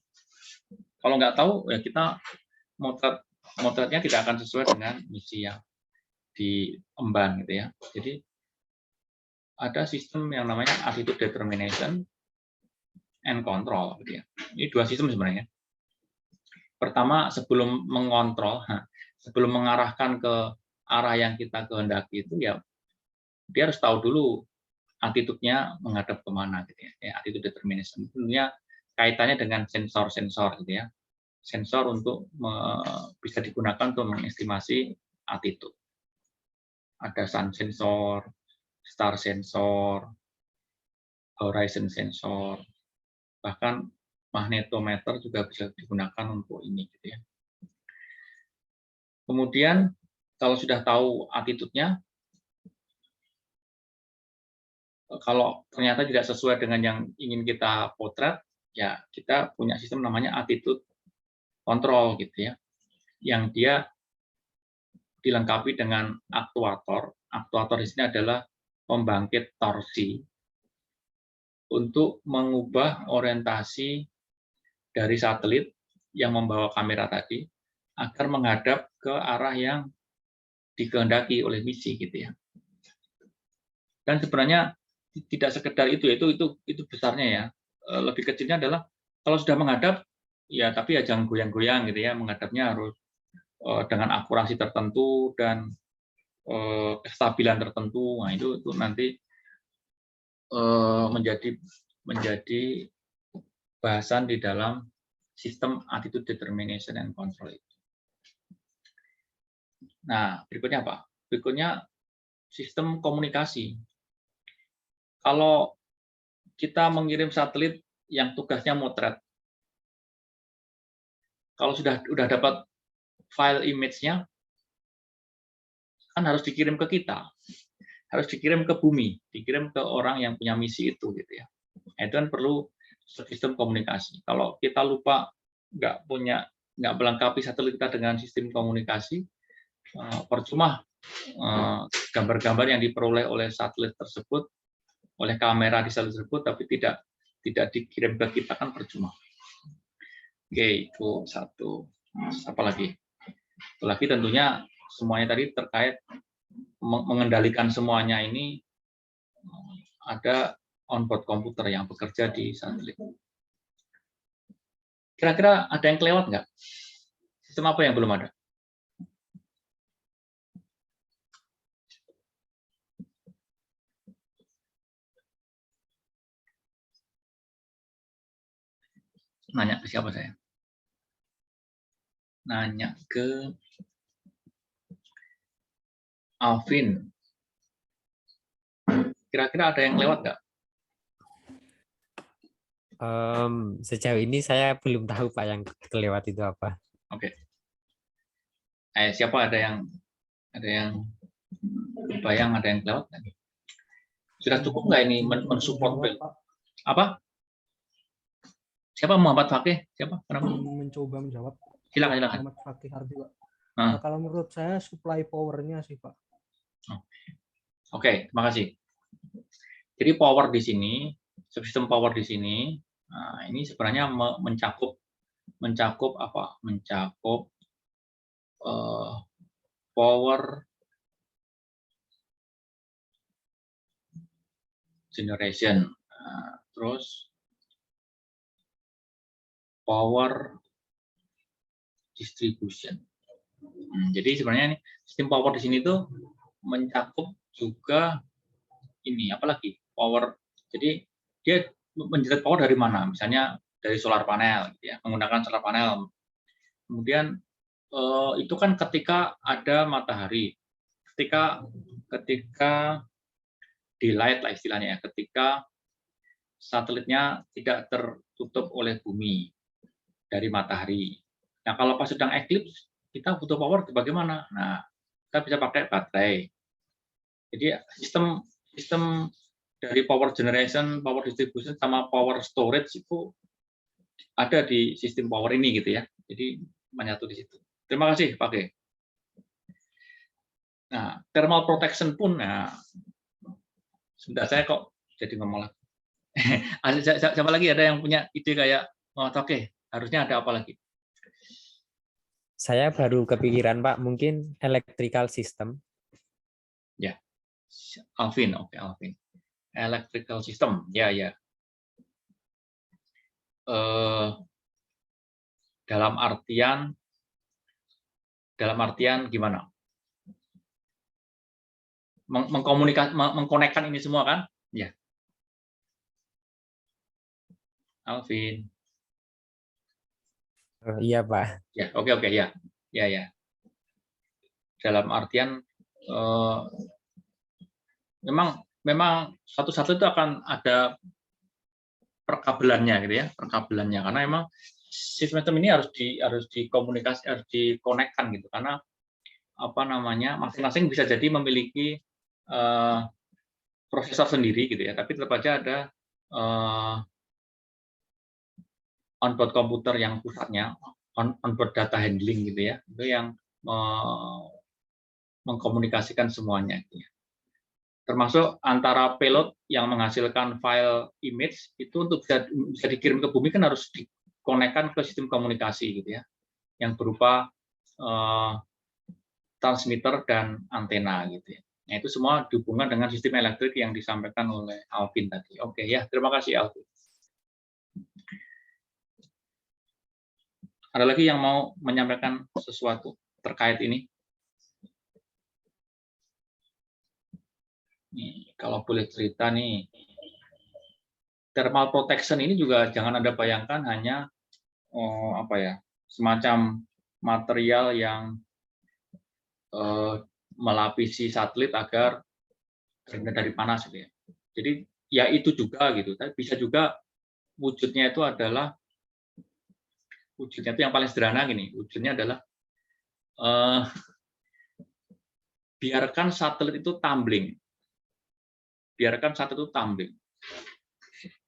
Kalau nggak tahu ya kita motretnya tidak akan sesuai dengan misi yang diemban gitu ya. Jadi ada sistem yang namanya attitude determination and control gitu ya. Ini dua sistem sebenarnya. Pertama, sebelum mengontrol, sebelum mengarahkan ke arah yang kita kehendaki itu ya dia harus tahu dulu attitude-nya menghadap kemana gitu ya. Attitude determination tentunya kaitannya dengan sensor-sensor gitu ya. Sensor untuk bisa digunakan untuk mengestimasi attitude. Ada sun sensor, star sensor, horizon sensor, bahkan magnetometer juga bisa digunakan untuk ini gitu ya. Kemudian kalau sudah tahu attitude-nya, kalau ternyata tidak sesuai dengan yang ingin kita potret, ya kita punya sistem namanya attitude control gitu ya, yang dia dilengkapi dengan aktuator. Aktuator di sini adalah pembangkit torsi untuk mengubah orientasi dari satelit yang membawa kamera tadi agar menghadap ke arah yang dikehendaki oleh misi gitu ya. Dan sebenarnya tidak sekedar itu besarnya ya. Lebih kecilnya adalah kalau sudah menghadap ya tapi ya jangan goyang-goyang gitu ya, menghadapnya harus dengan akurasi tertentu dan kestabilan tertentu. Nah, itu nanti menjadi bahasan di dalam sistem attitude determination and control itu. Nah, berikutnya apa? Berikutnya sistem komunikasi. Kalau kita mengirim satelit yang tugasnya motret, kalau sudah dapat file image-nya kan harus dikirim ke kita, harus dikirim ke bumi, dikirim ke orang yang punya misi itu, gitu ya. Nah, itu kan perlu sistem komunikasi. Kalau kita lupa nggak melengkapi satelit kita dengan sistem komunikasi, percuma gambar-gambar yang diperoleh oleh satelit tersebut, oleh kamera di satelit tersebut, tapi tidak dikirim ke kita, kan percuma. Oke, itu satu. Apa lagi? Itu lagi tentunya semuanya tadi terkait mengendalikan semuanya ini ada onboard komputer yang bekerja di satelit. Kira-kira ada yang kelewat nggak? Sistem apa yang belum ada? Nanya ke siapa saya? Nanya ke Alvin. Kira-kira ada yang lewat nggak? Sejauh ini saya belum tahu Pak yang kelewat itu apa. Oke. Siapa ada yang bayang, ada yang lewat? Sudah cukup nggak ini mensupport Bill? Apa? Siapa, Muhammad Fakih? Siapa? Kenapa? Mencoba menjawab. Silakan. Muhammad Fakih Hardi, Pak. Nah, kalau menurut saya supply powernya sih, Pak. Oke, terima kasih. Jadi power di sini, sistem power di sini, nah, ini sebenarnya mencakup apa? Mencakup power generation, terus power distribution. Jadi sebenarnya ini sistem power di sini tuh mencakup juga ini, apalagi power. Jadi dia menjerat power dari mana? Misalnya dari solar panel, gitu ya, menggunakan solar panel. Kemudian itu kan ketika ada matahari, ketika daylight lah istilahnya ya, ketika satelitnya tidak tertutup oleh bumi dari matahari. Nah, kalau pas sedang eclipse, kita butuh power bagaimana? Nah, kita bisa pakai baterai. Jadi sistem dari power generation, power distribution, sama power storage itu ada di sistem power ini, gitu ya. Jadi menyatu di situ. Terima kasih, Pak G. Nah, thermal protection pun, nah, sebentar, saya kok jadi ngomong lagi. Siapa lagi ada yang punya ide kayak, oke, harusnya ada apa lagi? Saya baru kepikiran Pak, mungkin electrical system. Ya, Alvin, oke, Alvin. Electrical system, ya. Dalam artian gimana? Mengkonekkan ini semua kan? Ya. Alvin. Iya Pak. Ya, oke, ya. Dalam artian memang satu-satu itu akan ada perkabelannya, gitu ya, perkabelannya, karena memang sistem ini harus dikomunikasi, harus dikonekkan, gitu, karena apa namanya, masing-masing bisa jadi memiliki prosesor sendiri, gitu ya, tapi tetap aja ada onboard komputer yang pusatnya, onboard data handling, gitu ya, itu yang mengkomunikasikan semuanya, gitu ya. Termasuk antara payload yang menghasilkan file image itu untuk bisa dikirim ke bumi kan harus dikonekkan ke sistem komunikasi, gitu ya, yang berupa transmitter dan antena, gitu ya. Nah, itu semua dihubungkan dengan sistem elektrik yang disampaikan oleh Alvin tadi. Oke ya, terima kasih Alvin. Ada lagi yang mau menyampaikan sesuatu terkait ini? Nih, kalau boleh cerita nih, thermal protection ini juga jangan Anda bayangkan hanya semacam material yang melapisi satelit agar terhindar dari panas, gitu ya. Jadi ya itu juga, gitu. Tapi bisa juga wujudnya itu yang paling sederhana gini. Wujudnya adalah biarkan satelit itu tumbling. Biarkan satelit itu tumbling.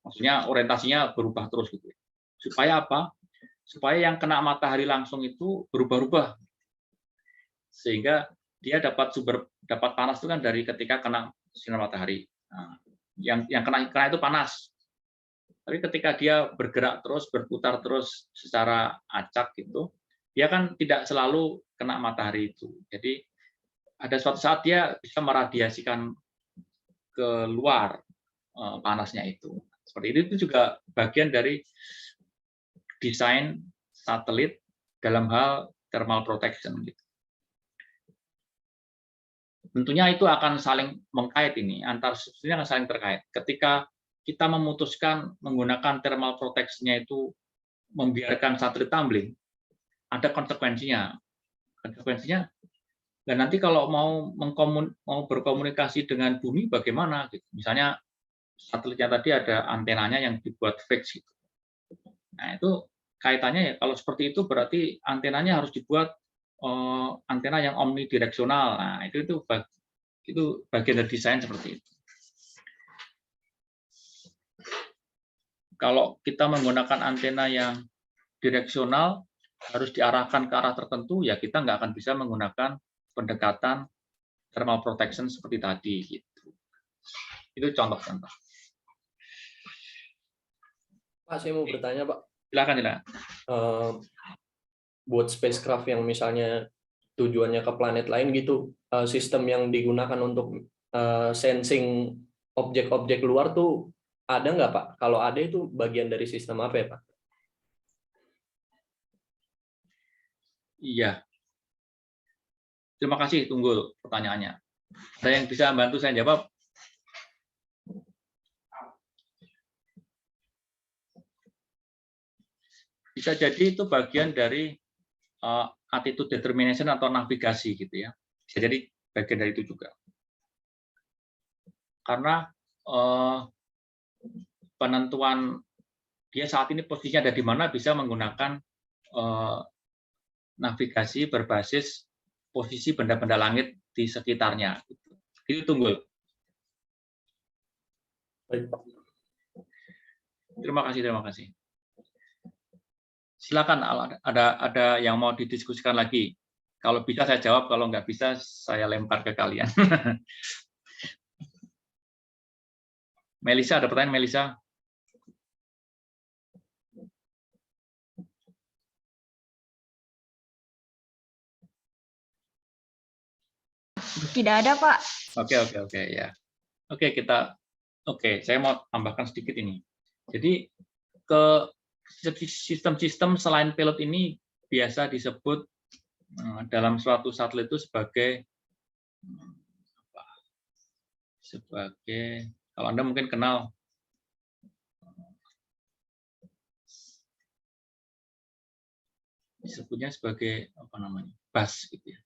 Maksudnya orientasinya berubah terus gitu. Supaya apa? Supaya yang kena matahari langsung itu berubah-ubah. Sehingga dia dapat panas itu kan dari ketika kena sinar matahari. Nah, yang kena itu panas. Tapi ketika dia bergerak terus, berputar terus secara acak gitu, dia kan tidak selalu kena matahari itu. Jadi ada suatu saat dia bisa meradiasikan keluar panasnya itu. Seperti itu juga bagian dari desain satelit dalam hal thermal protection. Gitu. Tentunya itu akan saling mengkait ini, antar substitusinya akan saling terkait. Ketika kita memutuskan menggunakan thermal protection-nya itu membiarkan satelit tumbling, ada konsekuensinya. Konsekuensinya, dan nanti kalau mau berkomunikasi dengan bumi bagaimana? Gitu. Misalnya satelitnya tadi ada antenanya yang dibuat fix. Gitu. Nah itu kaitannya ya kalau seperti itu berarti antenanya harus dibuat antena yang omnidireksional. Nah itu bagian dari desain seperti itu. Kalau kita menggunakan antena yang direksional harus diarahkan ke arah tertentu, ya kita nggak akan bisa menggunakan pendekatan thermal protection seperti tadi. Gitu. Itu contoh-contoh. Pak, saya mau bertanya, Pak. Silakan. Buat spacecraft yang misalnya tujuannya ke planet lain gitu, sistem yang digunakan untuk sensing objek-objek luar tuh ada nggak, Pak? Kalau ada itu bagian dari sistem apa ya, Pak? Iya. Terima kasih, tunggu pertanyaannya. Ada yang bisa bantu saya jawab? Bisa jadi itu bagian dari attitude determination atau navigasi gitu ya. Bisa jadi bagian dari itu juga. Karena penentuan dia saat ini posisinya ada di mana bisa menggunakan navigasi berbasis posisi benda-benda langit di sekitarnya. Itu tunggu. Baik, Pak. Terima kasih. Silakan ada yang mau didiskusikan lagi. Kalau bisa saya jawab, kalau nggak bisa saya lempar ke kalian. Melisa, ada pertanyaan Melisa? Tidak ada, Pak. Oke ya. Saya mau tambahkan sedikit ini. Jadi ke sistem-sistem selain payload ini biasa disebut dalam suatu satelit itu sebagai kalau Anda mungkin kenal disebutnya sebagai bus gitu ya.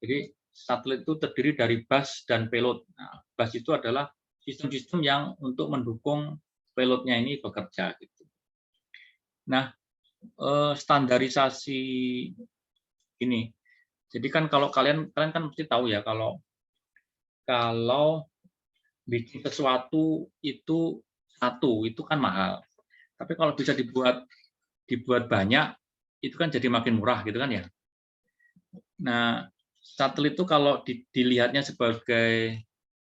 Jadi satelit itu terdiri dari bus dan payload. Nah, bus itu adalah sistem-sistem yang untuk mendukung payloadnya ini bekerja gitu. Nah, standarisasi ini. Jadi kan kalau kalian kan mesti tahu ya kalau bikin sesuatu itu itu kan mahal. Tapi kalau bisa dibuat banyak itu kan jadi makin murah gitu kan ya. Nah, satelit itu kalau dilihatnya sebagai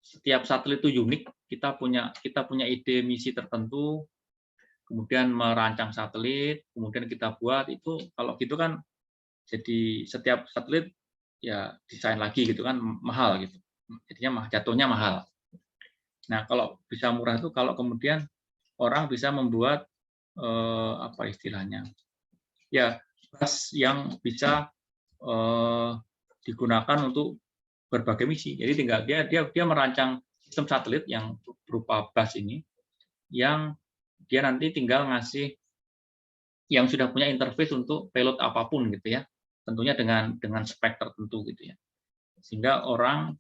setiap satelit itu unik, kita punya ide misi tertentu, kemudian merancang satelit, kemudian kita buat itu kalau gitu kan jadi setiap satelit ya desain lagi gitu kan mahal gitu. Jadinya jatuhnya mahal. Nah, kalau bisa murah itu kalau kemudian orang bisa membuat apa istilahnya? Ya, bus yang bisa digunakan untuk berbagai misi. Jadi tinggal dia merancang sistem satelit yang berupa bus ini yang dia nanti tinggal ngasih yang sudah punya interface untuk payload apapun gitu ya. Tentunya dengan spek tertentu gitu ya. Sehingga orang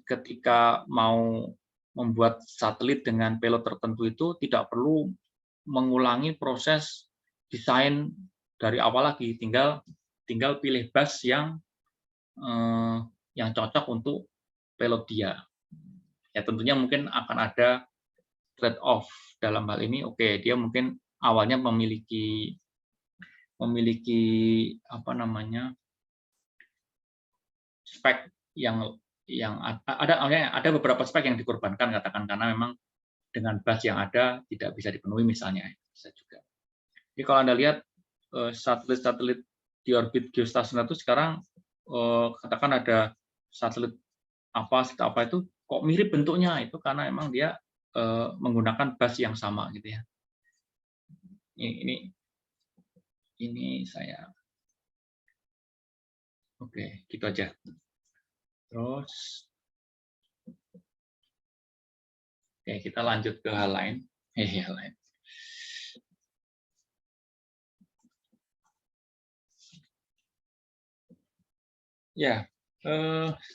ketika mau membuat satelit dengan payload tertentu itu tidak perlu mengulangi proses desain dari awal lagi, tinggal tinggal pilih bus yang cocok untuk payload dia. Ya tentunya mungkin akan ada trade off dalam hal ini. Oke, dia mungkin awalnya memiliki apa namanya spek yang ada beberapa spek yang dikorbankan katakan karena memang dengan bus yang ada tidak bisa dipenuhi misalnya, bisa juga. Jadi kalau Anda lihat satelit-satelit di orbit geostasioner itu sekarang katakan ada satelit apa itu kok mirip bentuknya, itu karena memang dia menggunakan bus yang sama gitu ya. Ini saya oke, gitu aja. Terus oke, kita lanjut ke hal lain. Hal lain. Ya,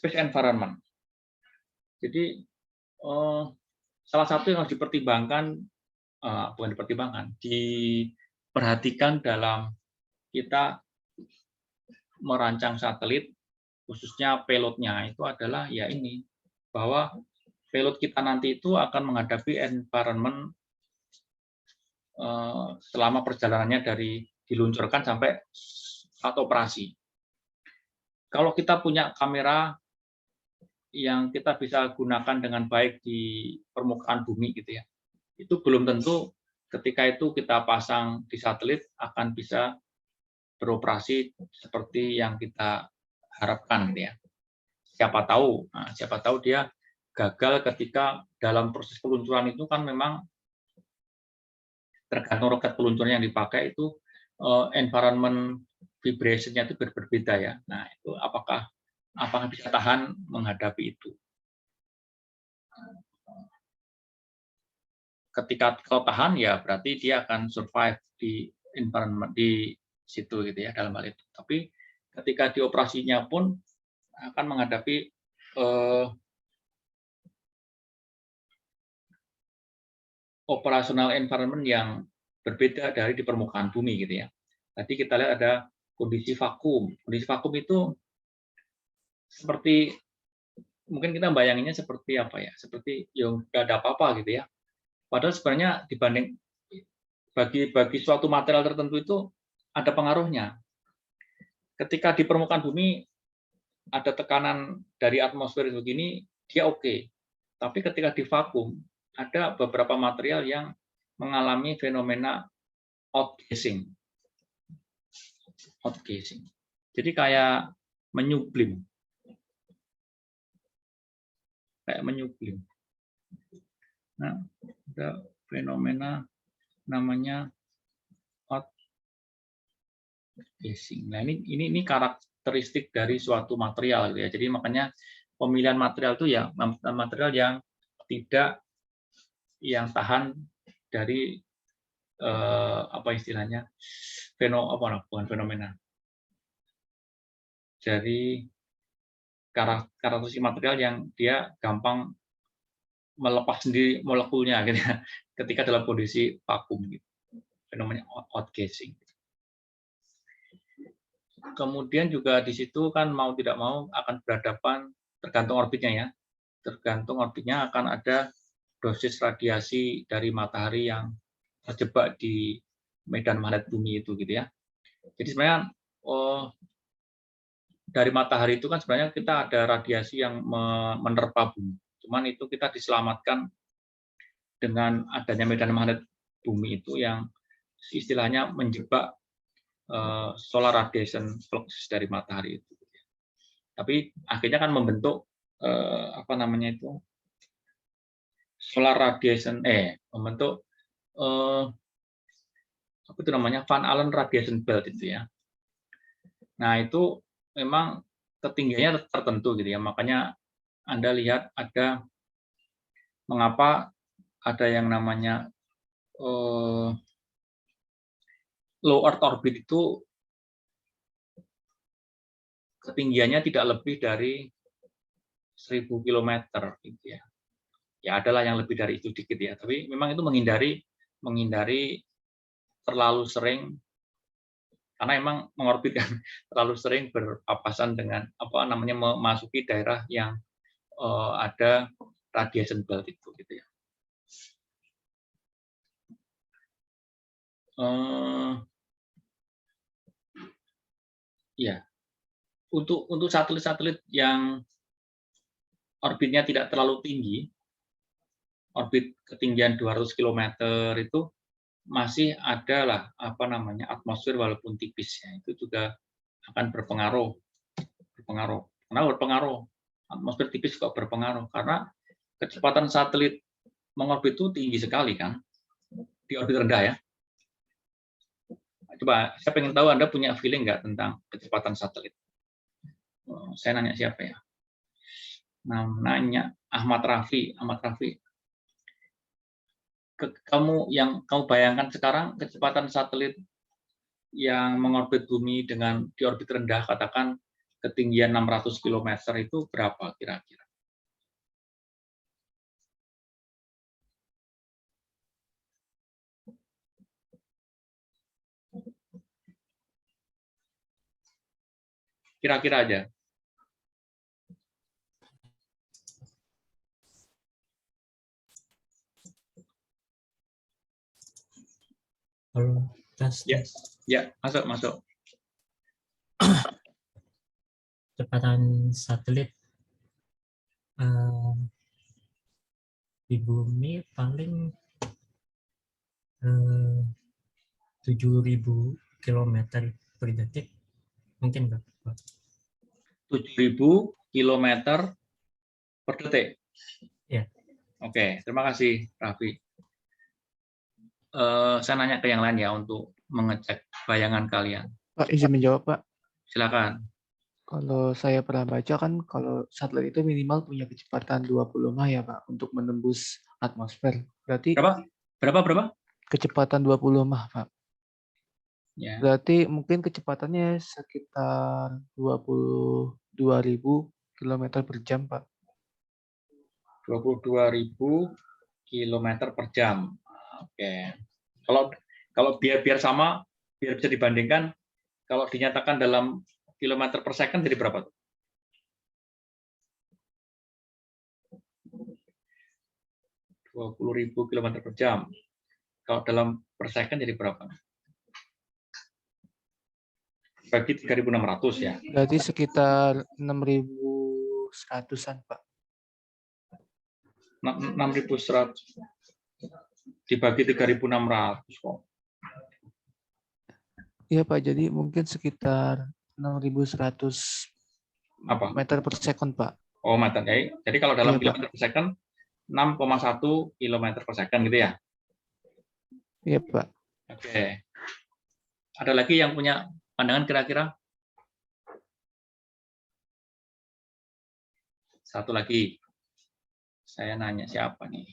space environment. Jadi salah satu yang harus dipertimbangkan, bukan dipertimbangkan, diperhatikan dalam kita merancang satelit, khususnya payload-nya itu adalah ya ini, bahwa payload kita nanti itu akan menghadapi environment selama perjalanannya dari diluncurkan sampai saat operasi. Kalau kita punya kamera yang kita bisa gunakan dengan baik di permukaan bumi gitu ya, itu belum tentu ketika itu kita pasang di satelit akan bisa beroperasi seperti yang kita harapkan gitu ya. Siapa tahu dia gagal ketika dalam proses peluncuran itu kan memang tergantung roket peluncuran yang dipakai itu environment vibration-nya itu berbeda ya. Nah, itu apakah bisa tahan menghadapi itu? Ketika kalau tahan ya berarti dia akan survive di environment di situ gitu ya dalam hal itu. Tapi ketika di operasinya pun akan menghadapi operasional environment yang berbeda dari di permukaan bumi gitu ya. Tadi kita lihat ada kondisi vakum. Kondisi vakum itu seperti mungkin kita bayanginnya seperti apa ya? Seperti yang nggak ada apa-apa gitu ya. Padahal sebenarnya dibanding bagi suatu material tertentu itu ada pengaruhnya. Ketika di permukaan bumi ada tekanan dari atmosfer begini, dia oke. Tapi ketika di vakum ada beberapa material yang mengalami fenomena outgassing. Outgassing. Jadi kayak menyublim. Nah, ada fenomena namanya outgassing. Nah, ini karakteristik dari suatu material ya. Jadi makanya pemilihan material itu ya material yang tidak yang tahan dari apa istilahnya bukan fenomena. Jadi karakteristik material yang dia gampang melepas sendiri molekulnya gitu ya, ketika dalam kondisi vakum gitu. Fenomena outgassing. Kemudian juga di situ kan mau tidak mau akan berhadapan tergantung orbitnya ya. Tergantung orbitnya akan ada dosis radiasi dari matahari yang terjebak di medan magnet bumi itu gitu ya. Jadi sebenarnya dari matahari itu kan sebenarnya kita ada radiasi yang menerpa bumi. Cuman itu kita diselamatkan dengan adanya medan magnet bumi itu yang istilahnya menjebak solar radiation flux dari matahari itu. Tapi akhirnya kan membentuk apa namanya itu solar radiation membentuk apa itu namanya Van Allen radiation belt itu ya. Nah itu memang ketinggiannya tertentu gitu ya. Makanya Anda lihat ada mengapa ada yang namanya low Earth orbit itu ketinggiannya tidak lebih dari 1000 km gitu ya. Ya adalah yang lebih dari itu dikit ya, tapi memang itu menghindari terlalu sering karena emang mengorbitkan terlalu sering berpapasan dengan memasuki daerah yang ada radiation belt itu gitu ya. Ya, untuk satelit-satelit yang orbitnya tidak terlalu tinggi, orbit ketinggian 200 km itu masih ada lah atmosfer walaupun tipis ya, itu juga akan berpengaruh. Kenapa berpengaruh? Atmosfer tipis kok berpengaruh karena kecepatan satelit mengorbit itu tinggi sekali kan, di orbit rendah ya. Coba saya pengen tahu Anda punya feeling nggak tentang kecepatan satelit? Saya nanya siapa ya? Nanya Ahmad Rafi. Kamu bayangkan sekarang kecepatan satelit yang mengorbit bumi di orbit rendah, katakan ketinggian 600 km itu berapa kira-kira? Kira-kira aja. Halo, tes. Ya, masuk. Kecepatan satelit di bumi paling 7.000 km per detik, mungkin nggak, Pak? 7.000 km per detik. Ya. Oke, terima kasih Raffi. Saya nanya ke yang lain ya untuk mengecek bayangan kalian. Pak, izin menjawab, Pak. Silakan. Kalau saya pernah baca kan kalau satelit itu minimal punya kecepatan 20 mah ya Pak untuk menembus atmosfer. Berarti Berapa? kecepatan 20 mah Pak. Ya. Berarti mungkin kecepatannya sekitar 22.000 km per jam Pak. 22.000 km per jam. Oke. Kalau biar sama, biar bisa dibandingkan, kalau dinyatakan dalam kilometer per second jadi berapa? 20.000 km per jam. Kalau dalam per second jadi berapa? Bagi 3.600 ya. Berarti sekitar 6.100-an Pak. 6.100 dibagi 3.600 kok. Iya Pak, jadi mungkin sekitar 6.100 meter per second Pak. Oh, meter. Jadi kalau dalam Iya, kilometer per second 6,1 km per second gitu ya? Iya Pak. Oke. Ada lagi yang punya pandangan kira-kira? Satu lagi. Saya nanya siapa nih?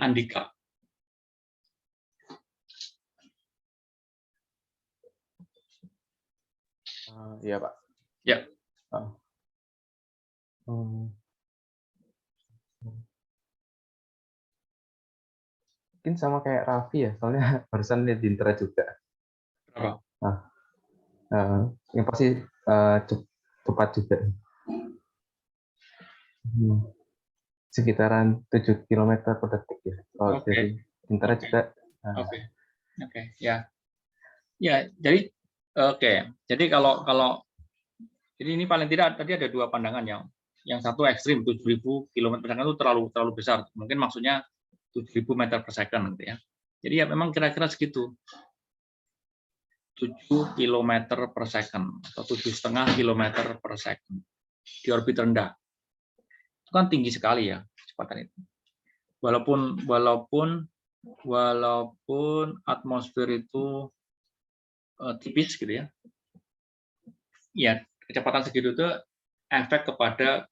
Andika. Iya Pak. Ya. Mungkin sama kayak Raffi ya, soalnya barusan lihat di internet juga. Berapa? Yang pasti cepat juga. Sekitaran 7 km per detik ya. Kalau dari internet juga. Oke. Ya. Jadi Jadi kalau jadi ini paling tidak tadi ada dua pandangan yang satu ekstrim 7.000 km per second itu terlalu besar. Mungkin maksudnya 7.000 meter per second gitu ya. Jadi ya memang kira-kira segitu. 7 km per second atau 7,5 km per second di orbit rendah. Itu kan tinggi sekali ya kecepatan itu. Walaupun atmosfer itu tipis gitu ya. Ya, kecepatan segitu itu efek kepada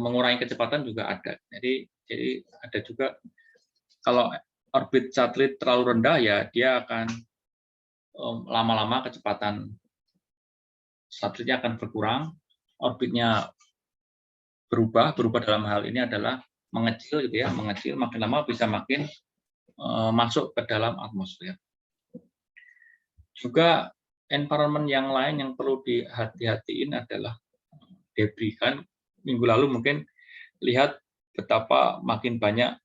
mengurangi kecepatan juga ada. Jadi ada juga kalau orbit satelit terlalu rendah ya dia akan lama-lama kecepatan satelitnya akan berkurang, orbitnya berubah dalam hal ini adalah mengecil gitu ya, mengecil, makin lama bisa makin masuk ke dalam atmosfer. Juga environment yang lain yang perlu dihati-hatiin adalah debris. Kan minggu lalu mungkin lihat betapa makin banyak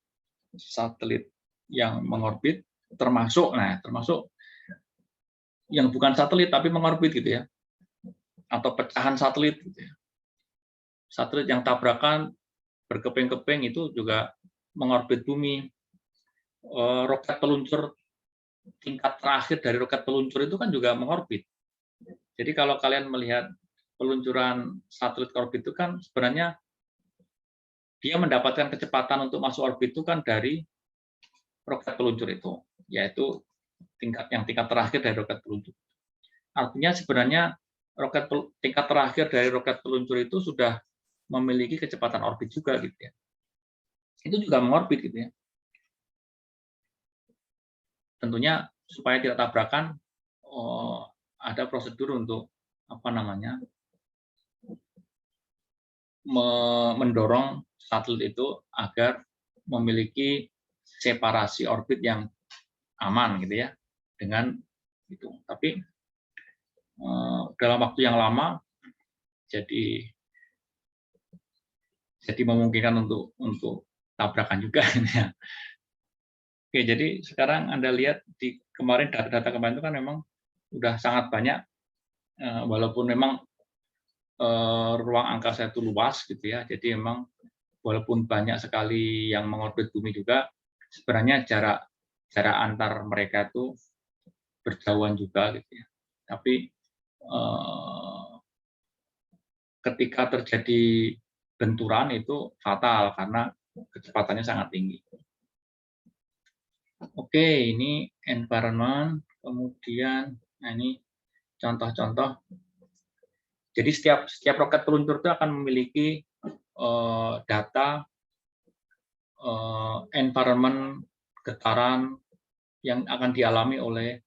satelit yang mengorbit, termasuk yang bukan satelit tapi mengorbit gitu ya, atau pecahan satelit gitu ya. Satelit yang tabrakan berkeping-keping itu juga mengorbit bumi. Roket peluncur tingkat terakhir dari roket peluncur itu kan juga mengorbit. Jadi kalau kalian melihat peluncuran satelit ke orbit itu kan sebenarnya dia mendapatkan kecepatan untuk masuk orbit itu kan dari roket peluncur itu, yaitu tingkat terakhir dari roket peluncur. Artinya sebenarnya tingkat terakhir dari roket peluncur itu sudah memiliki kecepatan orbit juga gitu ya. Itu juga mengorbit gitu ya. Tentunya supaya tidak tabrakan, ada prosedur untuk mendorong satelit itu agar memiliki separasi orbit yang aman gitu ya dengan itu. Tapi dalam waktu yang lama jadi memungkinkan untuk tabrakan juga ya. Oke, jadi sekarang Anda lihat di kemarin data-data kemarin itu kan memang udah sangat banyak, walaupun memang ruang angkasa itu luas gitu ya. Jadi memang walaupun banyak sekali yang mengorbit bumi juga, sebenarnya jarak antar mereka itu berjauhan juga gitu ya. Tapi ketika terjadi benturan itu fatal karena kecepatannya sangat tinggi. Oke, ini environment, kemudian ini contoh-contoh. Jadi setiap roket peluncur itu akan memiliki data environment getaran yang akan dialami oleh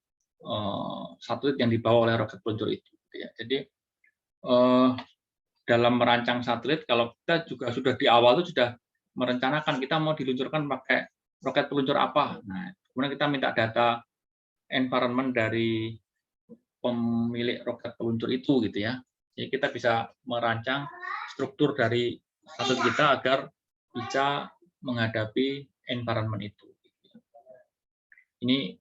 satelit yang dibawa oleh roket peluncur itu. Jadi dalam merancang satelit, kalau kita juga sudah di awal itu sudah merencanakan kita mau diluncurkan pakai roket peluncur apa. Nah, kemudian kita minta data environment dari pemilik roket peluncur itu gitu ya. Jadi kita bisa merancang struktur dari satelit kita agar bisa menghadapi environment itu. Ini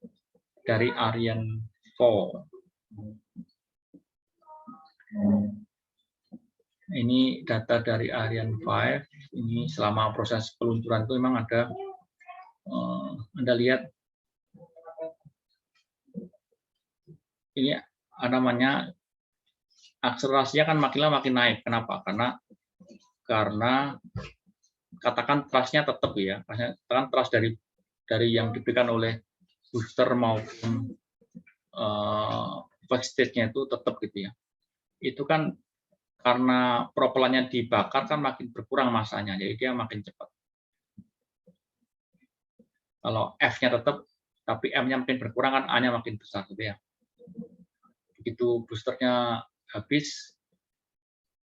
dari Ariane 4. Ini data dari Ariane 5. Ini selama proses peluncuran itu memang ada, Anda lihat ini namanya akselerasinya kan makin lama makin naik. Kenapa? Karena katakan thrust-nya tetap ya, katakan thrust dari yang diberikan oleh booster maupun first stage-nya itu tetap gitu ya. Itu kan karena propelannya dibakar kan makin berkurang masanya, jadi dia makin cepat. Kalau F-nya tetap, tapi M-nya makin berkurang kan A-nya makin besar gitu ya. Begitu boosternya habis,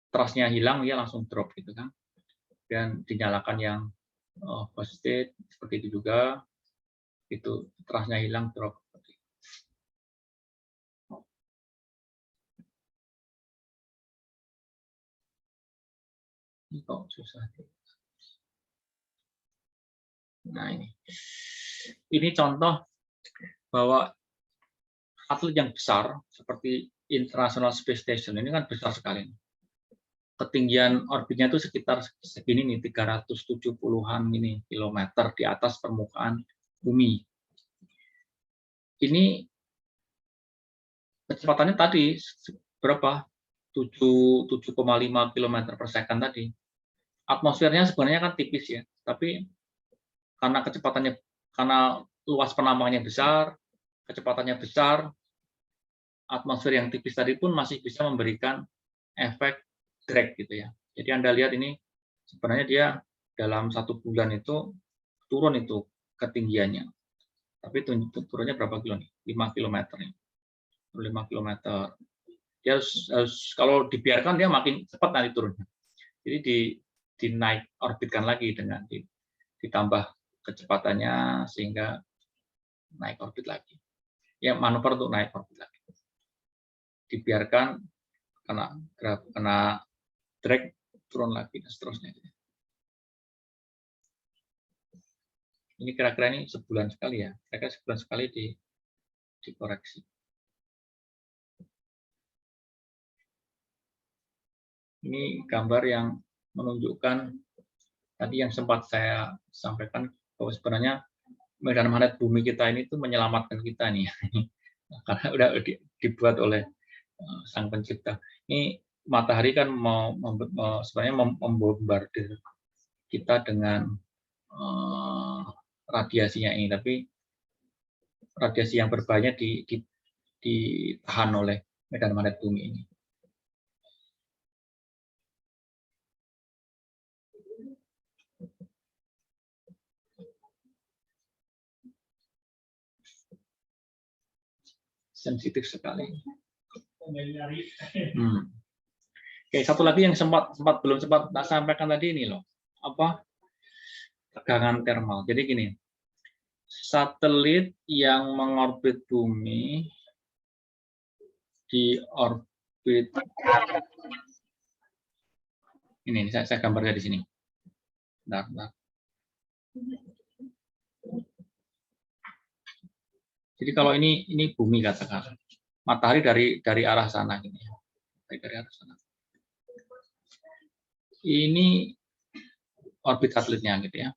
thrust-nya hilang, dia langsung drop gitu kan. Dan dinyalakan yang first stage seperti itu juga, itu thrust-nya hilang, drop. Ini kok susah. Nah ini contoh bahwa satelit yang besar seperti International Space Station ini kan besar sekali. Ketinggian orbitnya itu sekitar segini nih, 370-an ini kilometer di atas permukaan bumi. Ini kecepatannya tadi berapa? 7,5 km per second tadi. Atmosfernya sebenarnya kan tipis ya, tapi karena luas penambangnya besar, kecepatannya besar, atmosfer yang tipis tadi pun masih bisa memberikan efek drag gitu ya. Jadi Anda lihat ini sebenarnya dia dalam 1 bulan itu turun itu ketinggiannya. Tapi turunnya berapa kilo nih? 5 km nih. 5 km. Dia harus kalau dibiarkan dia makin cepat nanti turunnya. Jadi dinaik orbitkan lagi dengan ditambah kecepatannya sehingga naik orbit lagi. Ya, manuver untuk naik orbit lagi. Dibiarkan kena drag, turun lagi dan seterusnya. Ini kira-kira ini sebulan sekali ya, kira-kira sebulan sekali dikoreksi. Ini gambar yang menunjukkan tadi yang sempat saya sampaikan bahwa sebenarnya medan magnet bumi kita ini tuh menyelamatkan kita nih, karena udah dibuat oleh Sang Pencipta. Ini matahari kan sebenarnya membombardir kita dengan radiasinya ini, tapi radiasi yang berbahaya ditahan oleh medan magnet bumi ini. Sensitif sekali. Oke, satu lagi yang belum sempat tak sampaikan tadi ini loh, tegangan thermal. Jadi gini, satelit yang mengorbit bumi di orbit ini saya gambarnya di sini. Bentar. Jadi kalau ini bumi katakan, matahari dari arah sana gini ya. Dari arah sana. Ini orbit satelitnya gitu ya.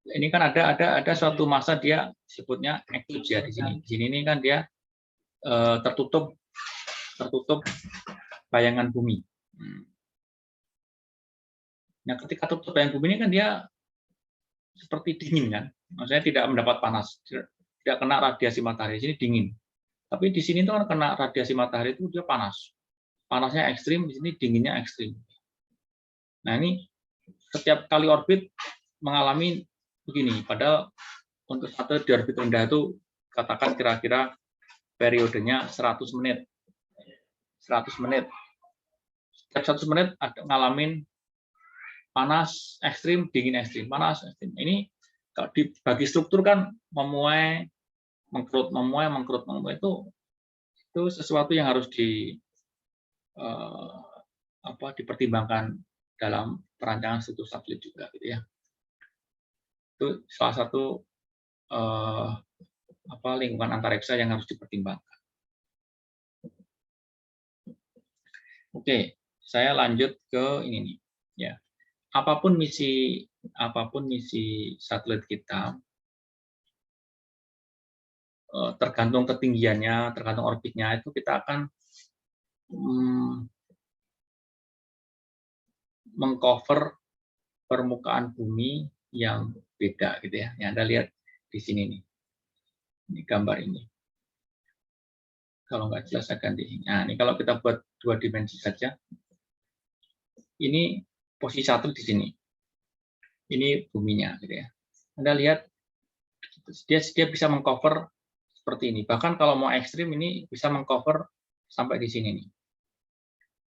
Ini kan ada suatu masa dia sebutnya eclipse ya di sini. Di sini ini kan dia tertutup bayangan bumi. Nah, ketika tutup bayangan bumi ini kan dia seperti dingin kan. Maksudnya tidak mendapat panas, tidak kena radiasi matahari. Di sini dingin. Tapi di sini tuh kan kena radiasi matahari itu dia panas. Panasnya ekstrim, di sini dinginnya ekstrim. Nah, ini setiap kali orbit mengalami begini. Padahal untuk satelit di orbit rendah itu katakan kira-kira periodenya 100 menit. 100 menit. Setiap 100 menit ada ngalamin panas ekstrim, dingin ekstrim, panas ekstrim. Ini kalau dibagi struktur kan memuai, mengkerut, itu sesuatu yang harus dipertimbangkan dalam perancangan struktur satelit juga gitu ya. Itu salah satu lingkungan antariksa yang harus dipertimbangkan. Oke, saya lanjut ke ini nih ya. Apapun misi satelit kita, tergantung ketinggiannya, tergantung orbitnya, itu kita akan mengcover permukaan bumi yang beda gitu ya. Yang Anda lihat di sini nih. Ini gambar ini. Kalau nggak jelas saya ganti. Nah, ini kalau kita buat 2 dimensi saja. Ini posisi satelit di sini. Ini buminya gitu ya. Anda lihat dia bisa mengcover seperti ini. Bahkan kalau mau ekstrim ini bisa mengcover sampai di sini nih.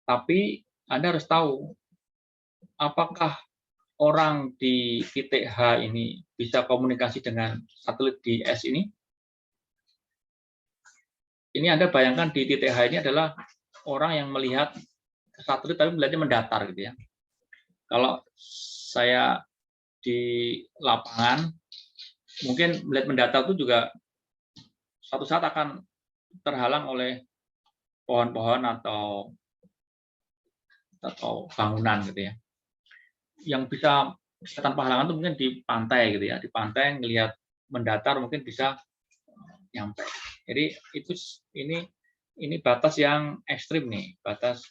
Tapi Anda harus tahu apakah orang di titik H ini bisa komunikasi dengan satelit di S ini? Ini Anda bayangkan di titik H ini adalah orang yang melihat satelit tapi melihatnya mendatar gitu ya. Kalau saya di lapangan mungkin melihat mendatar itu juga suatu saat akan terhalang oleh pohon-pohon atau bangunan gitu ya. Yang bisa tanpa halangan itu mungkin di pantai gitu ya. Di pantai ngelihat mendatar mungkin bisa nyampe. Jadi ini batas yang ekstrim nih, batas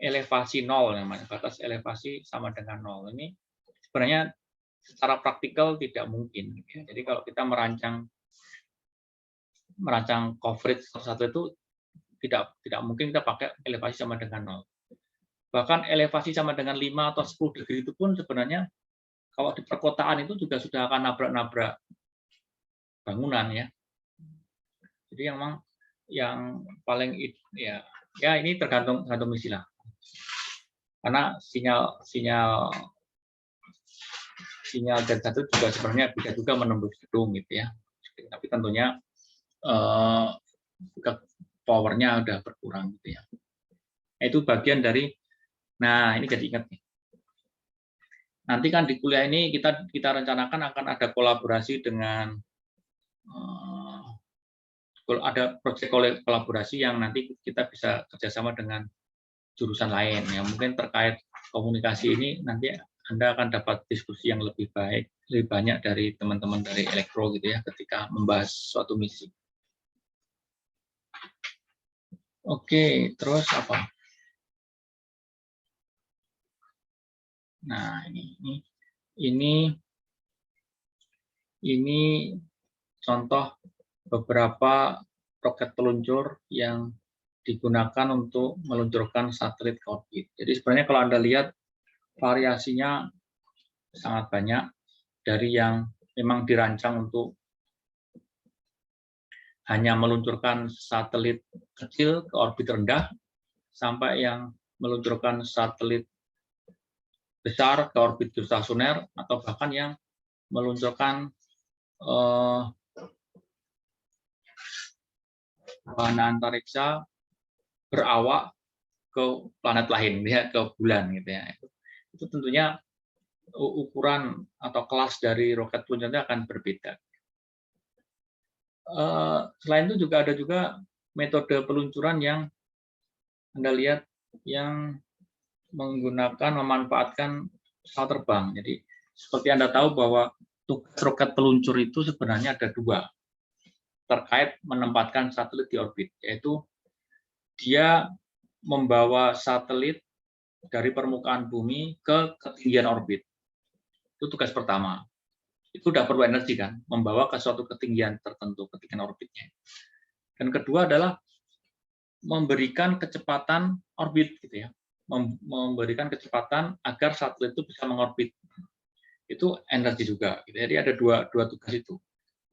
elevasi 0 namanya, batas elevasi sama dengan 0. Ini sebenarnya secara praktikal tidak mungkin. Jadi kalau kita merancang coverage satu itu tidak mungkin kita pakai elevasi sama dengan 0. Bahkan elevasi sama dengan 5 atau 10 degree itu pun sebenarnya kalau di perkotaan itu juga sudah akan nabrak-nabrak bangunan ya. Jadi yang paling ya ini tergantung misi lah. Karena sinyal sinyal dari satelit juga sebenarnya bisa juga menembus gedung gitu ya. Tapi tentunya powernya udah berkurang gitu ya. Itu bagian dari, nah ini jadi ingat nih. Nanti kan di kuliah ini kita rencanakan akan ada kolaborasi dengan ada proyek kolaborasi yang nanti kita bisa kerjasama dengan jurusan lain ya. Mungkin terkait komunikasi ini nanti Anda akan dapat diskusi yang lebih baik, lebih banyak dari teman-teman dari elektro gitu ya ketika membahas suatu misi. Oke, terus apa? Nah, ini contoh beberapa roket peluncur yang digunakan untuk meluncurkan satelit ke orbit. Jadi sebenarnya kalau Anda lihat variasinya sangat banyak, dari yang memang dirancang untuk hanya meluncurkan satelit kecil ke orbit rendah, sampai yang meluncurkan satelit besar ke orbit geostasioner, atau bahkan yang meluncurkan wahana antariksa berawak ke planet lain, ya, ke bulan gitu ya. Itu tentunya ukuran atau kelas dari roket peluncurnya akan berbeda. Selain itu juga ada metode peluncuran yang Anda lihat yang memanfaatkan pesawat terbang. Jadi seperti Anda tahu bahwa tugas roket peluncur itu sebenarnya ada dua terkait menempatkan satelit di orbit, yaitu dia membawa satelit dari permukaan bumi ke ketinggian orbit. Itu tugas pertama. Itu udah perlu energi kan, membawa ke suatu ketinggian tertentu, ketinggian orbitnya. Dan kedua adalah memberikan kecepatan orbit gitu ya. Memberikan kecepatan agar satelit itu bisa mengorbit. Itu energi juga. Jadi ada dua tugas itu,